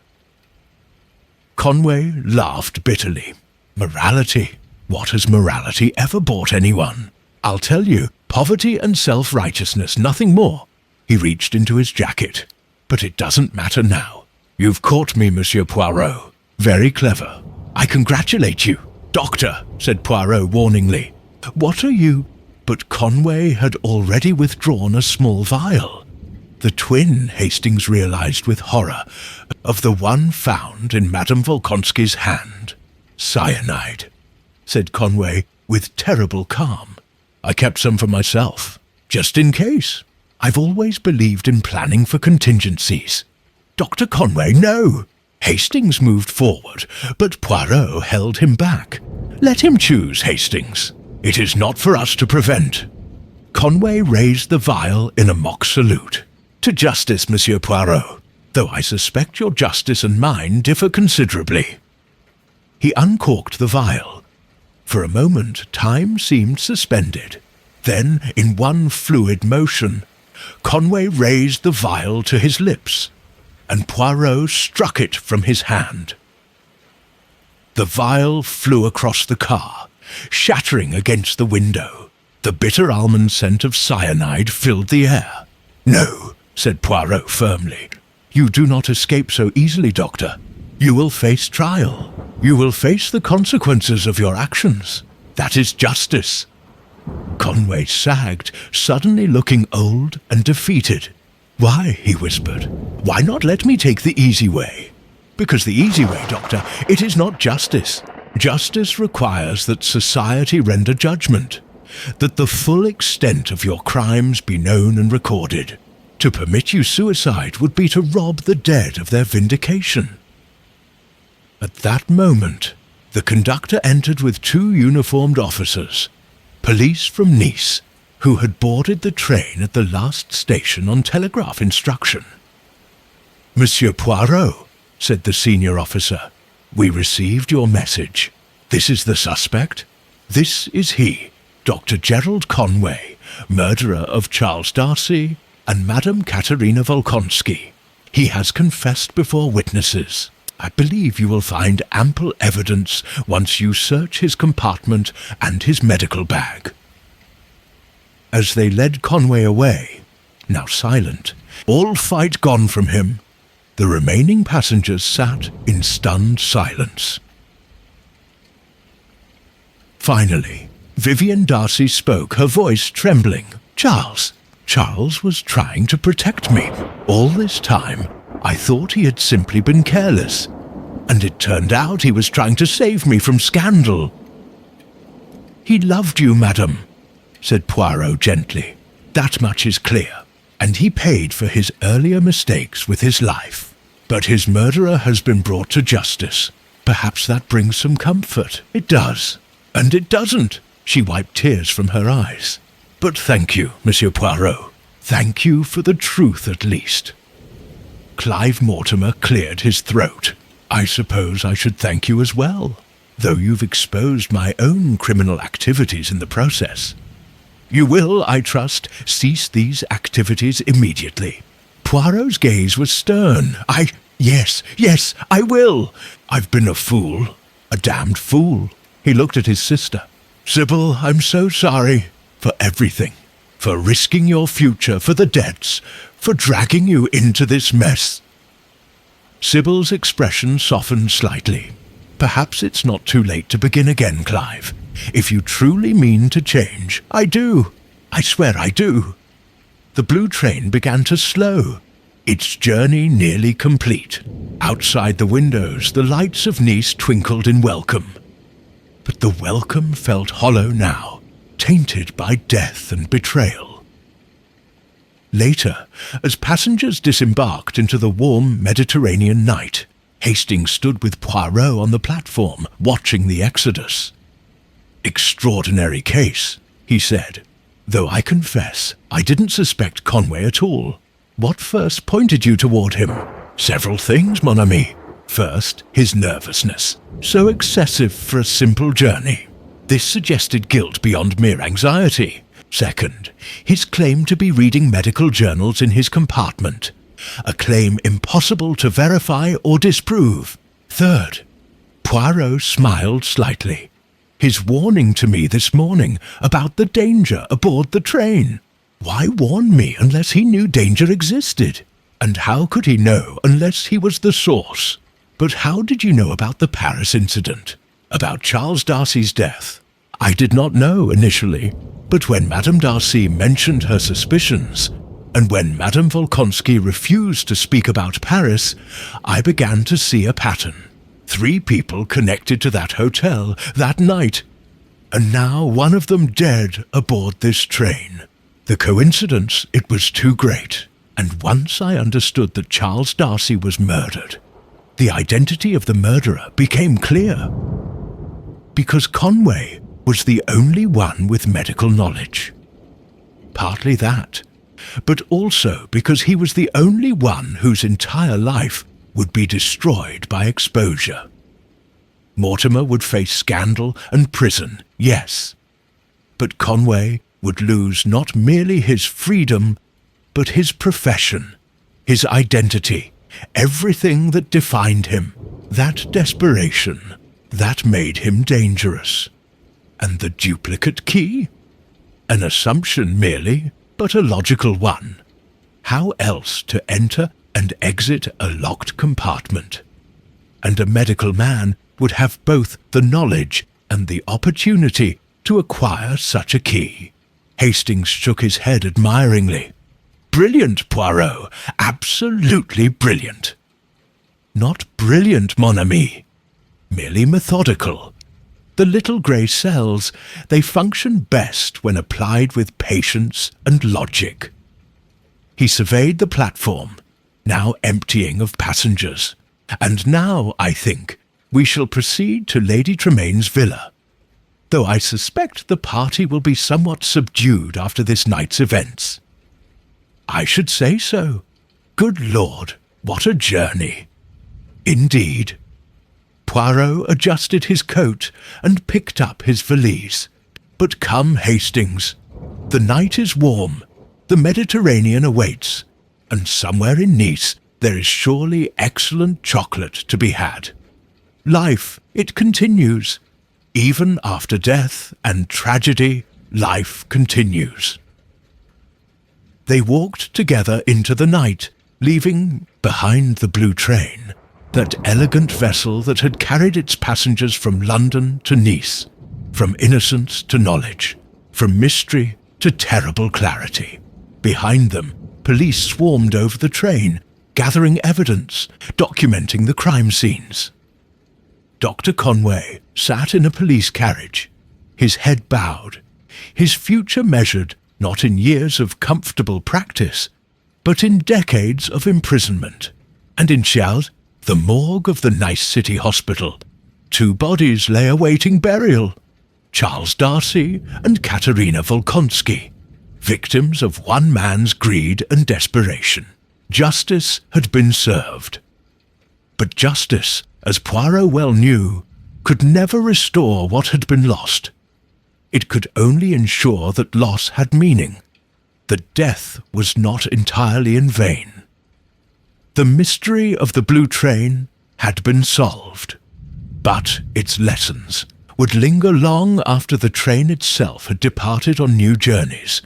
[SPEAKER 1] Conway laughed bitterly. "Morality? What has morality ever bought anyone? I'll tell you, poverty and self-righteousness, nothing more." He reached into his jacket. "But it doesn't matter now. You've caught me, Monsieur Poirot. Very clever. I congratulate you." "Doctor," said Poirot warningly. "What are you—" But Conway had already withdrawn a small vial. The twin, Hastings realized with horror, of the one found in Madame Volkonsky's hand. "Cyanide," said Conway with terrible calm. "I kept some for myself, just in case. I've always believed in planning for contingencies." "Dr. Conway, no!" Hastings moved forward, but Poirot held him back. "Let him choose, Hastings. It is not for us to prevent." Conway raised the vial in a mock salute. "To justice, Monsieur Poirot, though I suspect your justice and mine differ considerably." He uncorked the vial. For a moment, time seemed suspended. Then, in one fluid motion, Conway raised the vial to his lips, and Poirot struck it from his hand. The vial flew across the car, shattering against the window. The bitter almond scent of cyanide filled the air. "No," said Poirot firmly. "You do not escape so easily, Doctor. You will face trial. You will face the consequences of your actions. That is justice." Conway sagged, suddenly looking old and defeated. "Why?" he whispered. "Why not let me take the easy way?" "Because the easy way, Doctor, it is not justice. Justice requires that society render judgment, that the full extent of your crimes be known and recorded. To permit you suicide would be to rob the dead of their vindication." At that moment, the conductor entered with 2 uniformed officers, police from Nice, who had boarded the train at the last station on telegraph instruction. "Monsieur Poirot," said the senior officer, "we received your message. This is the suspect. This is he, Dr. Gerald Conway, murderer of Charles Darcy and Madame Katerina Volkonsky. He has confessed before witnesses. I believe you will find ample evidence once you search his compartment and his medical bag." As they led Conway away, now silent, all fight gone from him, the remaining passengers sat in stunned silence. Finally, Vivian Darcy spoke, her voice trembling. "Charles. Charles was trying to protect me. All this time, I thought he had simply been careless, and it turned out he was trying to save me from scandal." "He loved you, madam," said Poirot gently. "That much is clear, and he paid for his earlier mistakes with his life. But his murderer has been brought to justice. Perhaps that brings some comfort." "It does, and it doesn't." She wiped tears from her eyes. "But thank you, Monsieur Poirot. Thank you for the truth at least." Clive Mortimer cleared his throat. "I suppose I should thank you as well, though you've exposed my own criminal activities in the process. You will, I trust, cease these activities immediately." Poirot's gaze was stern. Yes, I will. I've been a fool. A damned fool." He looked at his sister. "Sybil, I'm so sorry. For everything. For risking your future, for the debts, for dragging you into this mess." Sybil's expression softened slightly. "Perhaps it's not too late to begin again, Clive. If you truly mean to change." "I do. I swear I do." The blue train began to slow, its journey nearly complete. Outside the windows, the lights of Nice twinkled in welcome. But the welcome felt hollow now, tainted by death and betrayal. Later, as passengers disembarked into the warm Mediterranean night, Hastings stood with Poirot on the platform, watching the exodus. "Extraordinary case," he said, "though I confess I didn't suspect Conway at all. What first pointed you toward him?" "Several things, mon ami. First, his nervousness, so excessive for a simple journey. This suggested guilt beyond mere anxiety. Second, his claim to be reading medical journals in his compartment, a claim impossible to verify or disprove. Third," Poirot smiled slightly, "his warning to me this morning about the danger aboard the train. Why warn me unless he knew danger existed? And how could he know unless he was the source? But how did you know about the Paris incident? About Charles Darcy's death?" "I did not know initially, but when Madame Darcy mentioned her suspicions, and when Madame Volkonsky refused to speak about Paris, I began to see a pattern. 3 people connected to that hotel that night, and now one of them dead aboard this train. The coincidence, it was too great, and once I understood that Charles Darcy was murdered, the identity of the murderer became clear. Because Conway was the only one with medical knowledge. Partly that, but also because he was the only one whose entire life would be destroyed by exposure. Mortimer would face scandal and prison, yes, but Conway would lose not merely his freedom, but his profession, his identity, everything that defined him. That desperation, that made him dangerous. And the duplicate key? An assumption merely, but a logical one. How else to enter and exit a locked compartment? And a medical man would have both the knowledge and the opportunity to acquire such a key. Hastings shook his head admiringly. "Brilliant, Poirot, absolutely brilliant." "Not brilliant, mon ami, merely methodical. The little grey cells, they function best when applied with patience and logic." He surveyed the platform, now emptying of passengers. "And now, I think, we shall proceed to Lady Tremain's villa, though I suspect the party will be somewhat subdued after this night's events." "I should say so. Good Lord, what a journey!" "Indeed." Poirot adjusted his coat and picked up his valise. "But come, Hastings. The night is warm, the Mediterranean awaits, and somewhere in Nice there is surely excellent chocolate to be had. Life, it continues. Even after death and tragedy, life continues. They walked together into the night, leaving behind the blue train that elegant vessel that had carried its passengers from London to Nice, from innocence to knowledge, from mystery to terrible clarity. Behind them, police swarmed over the train, gathering evidence, documenting the crime scenes. Dr. Conway sat in a police carriage, his head bowed, his future measured not in years of comfortable practice, but in decades of imprisonment. And in Charles, the morgue of the Nice City Hospital, 2 bodies lay awaiting burial. Charles Darcy and Katerina Volkonsky, victims of one man's greed and desperation. Justice had been served. But justice, as Poirot well knew, could never restore what had been lost. It could only ensure that loss had meaning, that death was not entirely in vain. The mystery of the blue train had been solved, but its lessons would linger long after the train itself had departed on new journeys,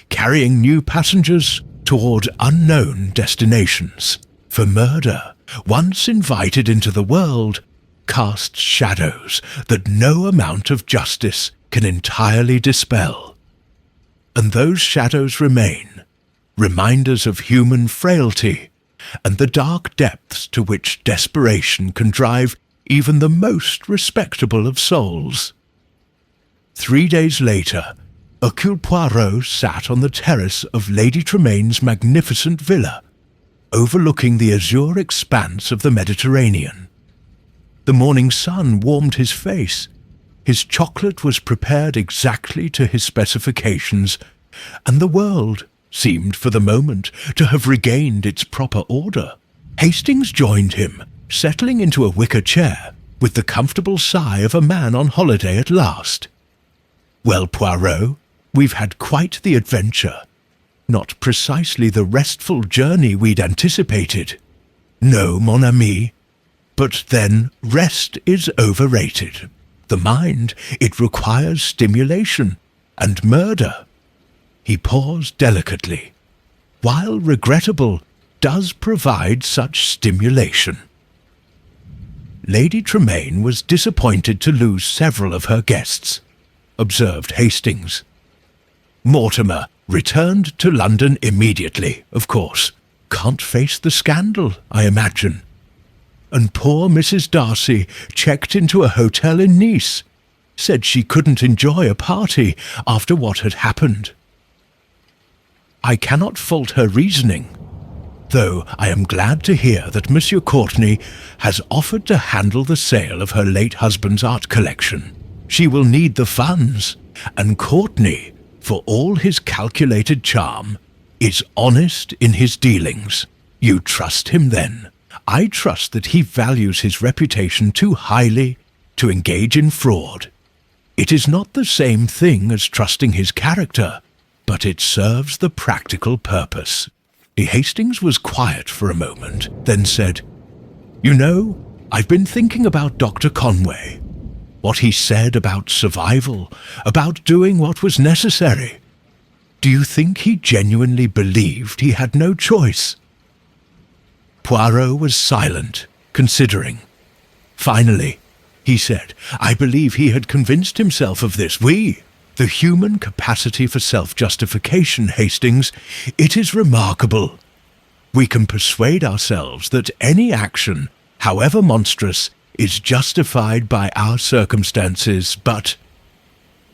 [SPEAKER 1] carrying new passengers toward unknown destinations. For murder, once invited into the world, casts shadows that no amount of justice can entirely dispel. And those shadows remain, reminders of human frailty and the dark depths to which desperation can drive even the most respectable of souls. 3 days later, Hercule Poirot sat on the terrace of Lady Tremain's magnificent villa, overlooking the azure expanse of the Mediterranean. The morning sun warmed his face, his chocolate was prepared exactly to his specifications, and the world seemed for the moment to have regained its proper order. Hastings joined him, settling into a wicker chair, with the comfortable sigh of a man on holiday at last. "Well, Poirot, we've had quite the adventure. Not precisely the restful journey we'd anticipated. No, mon ami. But then rest is overrated. The mind, it requires stimulation, and murder." He paused delicately. "While regrettable, does provide such stimulation." Lady Tremaine was disappointed to lose several of her guests, observed Hastings. "Mortimer returned to London immediately, of course. Can't face the scandal, I imagine. And poor Mrs. Darcy checked into a hotel in Nice, said she couldn't enjoy a party after what had happened. I cannot fault her reasoning, though I am glad to hear that Monsieur Courtenay has offered to handle the sale of her late husband's art collection. She will need the funds, and Courtenay, for all his calculated charm, is honest in his dealings. You trust him then? I trust that he values his reputation too highly to engage in fraud. It is not the same thing as trusting his character, but it serves the practical purpose." Hastings was quiet for a moment, then said, "You know, I've been thinking about Dr. Conway. What he said about survival, about doing what was necessary. Do you think he genuinely believed he had no choice?" Poirot was silent, considering. Finally, he said, "I believe he had convinced himself of this. The human capacity for self-justification, Hastings, it is remarkable. We can persuade ourselves that any action, however monstrous, is justified by our circumstances, but—"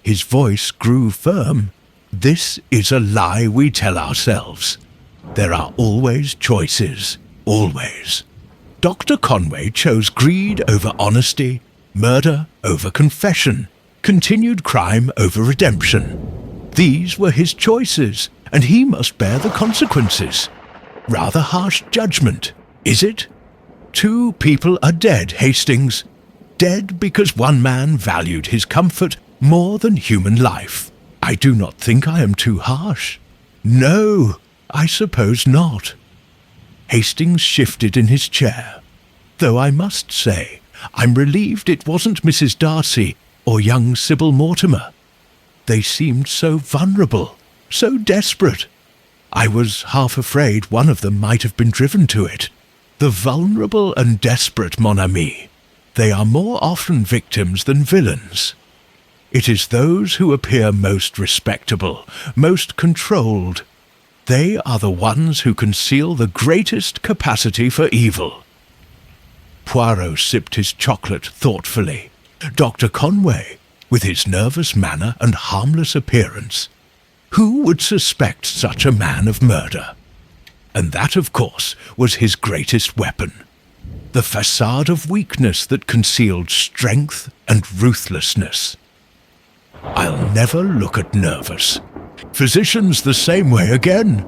[SPEAKER 1] His voice grew firm. "This is a lie we tell ourselves. There are always choices, always. Dr. Conway chose greed over honesty, murder over confession, continued crime over redemption. These were his choices, and he must bear the consequences. Rather harsh judgment, is it? 2 people are dead, Hastings. Dead because one man valued his comfort more than human life. I do not think I am too harsh. No, I suppose not." Hastings shifted in his chair. Though I must say, I'm relieved it wasn't Mrs. Darcy or young Sybil Mortimer. They seemed so vulnerable, so desperate. I was half afraid one of them might have been driven to it. The vulnerable and desperate, mon ami. They are more often victims than villains. It is those who appear most respectable, most controlled. They are the ones who conceal the greatest capacity for evil. Poirot sipped his chocolate thoughtfully. Dr. Conway, with his nervous manner and harmless appearance, who would suspect such a man of murder? And that, of course, was his greatest weapon. The facade of weakness that concealed strength and ruthlessness. I'll never look at nervous. Physicians the same way again,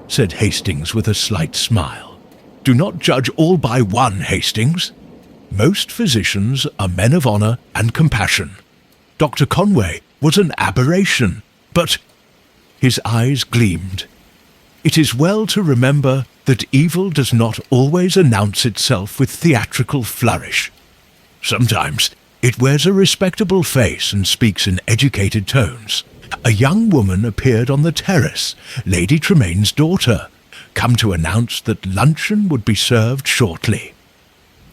[SPEAKER 1] said Hastings with a slight smile. Do not judge all by one, Hastings. Most physicians are men of honor and compassion. Dr. Conway was an aberration, but... His eyes gleamed. It is well to remember that evil does not always announce itself with theatrical flourish. Sometimes it wears a respectable face and speaks in educated tones. A young woman appeared on the terrace, Lady Tremain's daughter, come to announce that luncheon would be served shortly.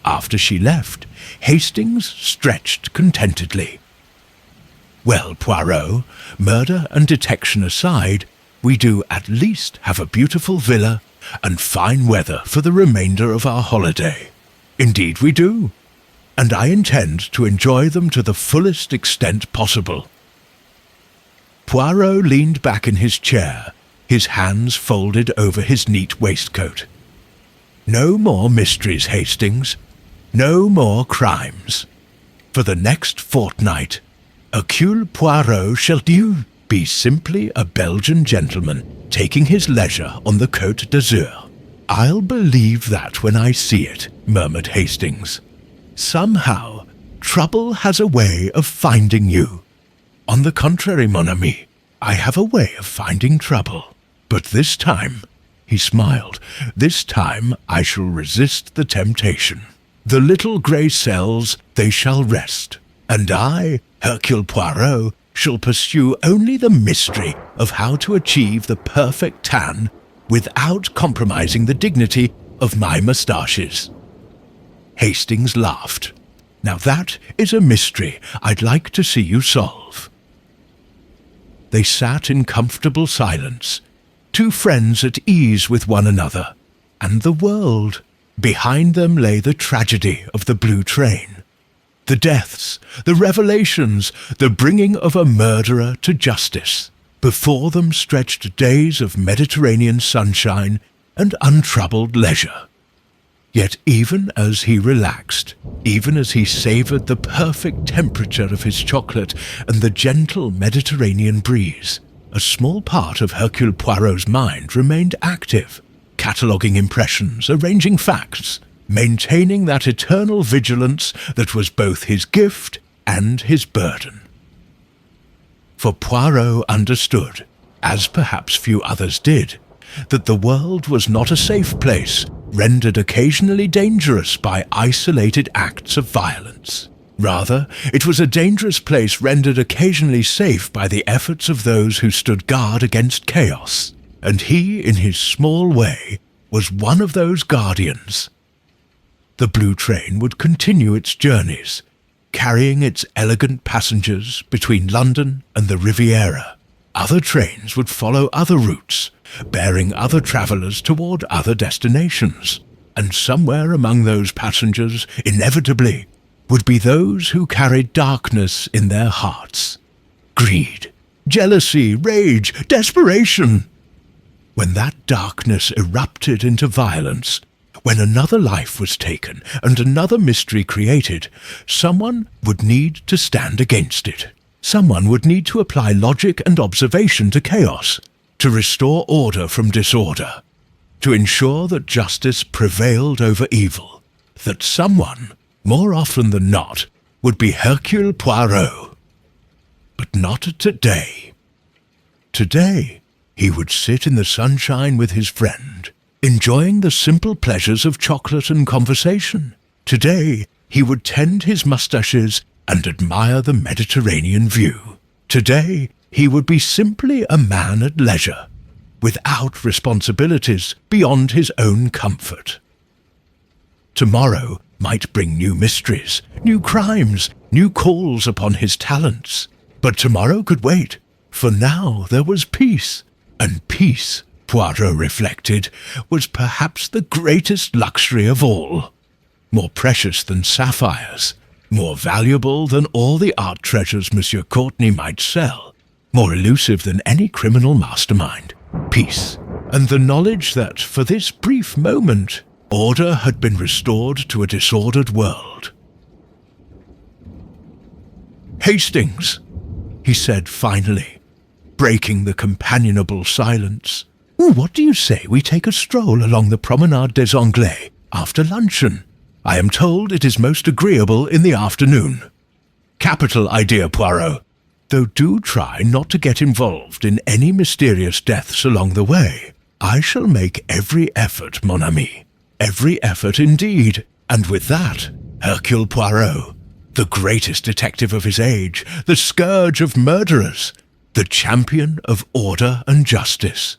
[SPEAKER 1] After she left, Hastings stretched contentedly. Well, Poirot, murder and detection aside, we do at least have a beautiful villa and fine weather for the remainder of our holiday. Indeed we do, and I intend to enjoy them to the fullest extent possible. Poirot leaned back in his chair, his hands folded over his neat waistcoat. No more mysteries, Hastings. No more crimes. For the next fortnight, Hercule Poirot shall be simply a Belgian gentleman taking his leisure on the Côte d'Azur. I'll believe that when I see it, murmured Hastings. Somehow, trouble has a way of finding you. On the contrary, mon ami, I have a way of finding trouble. But this time, he smiled, this time I shall resist the temptation. The little grey cells, they shall rest, and I, Hercule Poirot, shall pursue only the mystery of how to achieve the perfect tan without compromising the dignity of my moustaches. Hastings laughed. Now that is a mystery I'd like to see you solve. They sat in comfortable silence, two friends at ease with one another, and the world. Behind them lay the tragedy of the Blue Train. The deaths, the revelations, the bringing of a murderer to justice. Before them stretched days of Mediterranean sunshine and untroubled leisure. Yet even as he relaxed, even as he savoured the perfect temperature of his chocolate and the gentle Mediterranean breeze, a small part of Hercule Poirot's mind remained active, cataloguing impressions, arranging facts, maintaining that eternal vigilance that was both his gift and his burden. For Poirot understood, as perhaps few others did, that the world was not a safe place, rendered occasionally dangerous by isolated acts of violence. Rather, it was a dangerous place rendered occasionally safe by the efforts of those who stood guard against chaos, and he, in his small way, was one of those guardians. The Blue Train would continue its journeys, carrying its elegant passengers between London and the Riviera. Other trains would follow other routes, bearing other travellers toward other destinations, and somewhere among those passengers, inevitably, would be those who carried darkness in their hearts. Greed, jealousy, rage, desperation. When that darkness erupted into violence, when another life was taken and another mystery created, someone would need to stand against it. Someone would need to apply logic and observation to chaos, to restore order from disorder, to ensure that justice prevailed over evil. That someone, more often than not, would be Hercule Poirot. But not today. Today, he would sit in the sunshine with his friend, enjoying the simple pleasures of chocolate and conversation. Today, he would tend his moustaches and admire the Mediterranean view. Today, he would be simply a man at leisure, without responsibilities beyond his own comfort. Tomorrow might bring new mysteries, new crimes, new calls upon his talents. But tomorrow could wait, for now there was peace, and peace, Poirot reflected, was perhaps the greatest luxury of all. More precious than sapphires, more valuable than all the art treasures Monsieur Courtenay might sell, more elusive than any criminal mastermind. Peace, and the knowledge that, for this brief moment, order had been restored to a disordered world. "Hastings," he said finally, breaking the companionable silence. "What do you say we take a stroll along the Promenade des Anglais after luncheon? I am told it is most agreeable in the afternoon." "Capital idea, Poirot. Though do try not to get involved in any mysterious deaths along the way. I shall make every effort, mon ami. Every effort indeed. And with that, Hercule Poirot, the greatest detective of his age, the scourge of murderers, the champion of order and justice,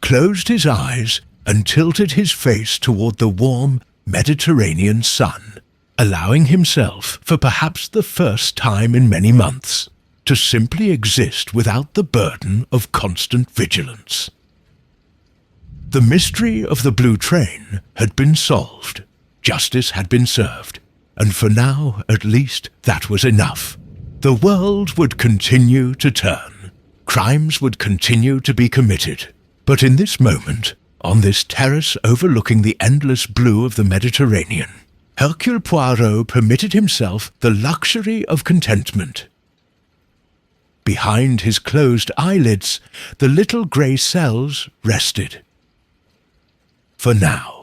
[SPEAKER 1] closed his eyes and tilted his face toward the warm Mediterranean sun, allowing himself, for perhaps the first time in many months, to simply exist without the burden of constant vigilance. The mystery of the blue train had been solved, justice had been served, and for now, at least, that was enough. The world would continue to turn. Crimes would continue to be committed. But in this moment, on this terrace overlooking the endless blue of the Mediterranean, Hercule Poirot permitted himself the luxury of contentment. Behind his closed eyelids, the little grey cells rested. For now.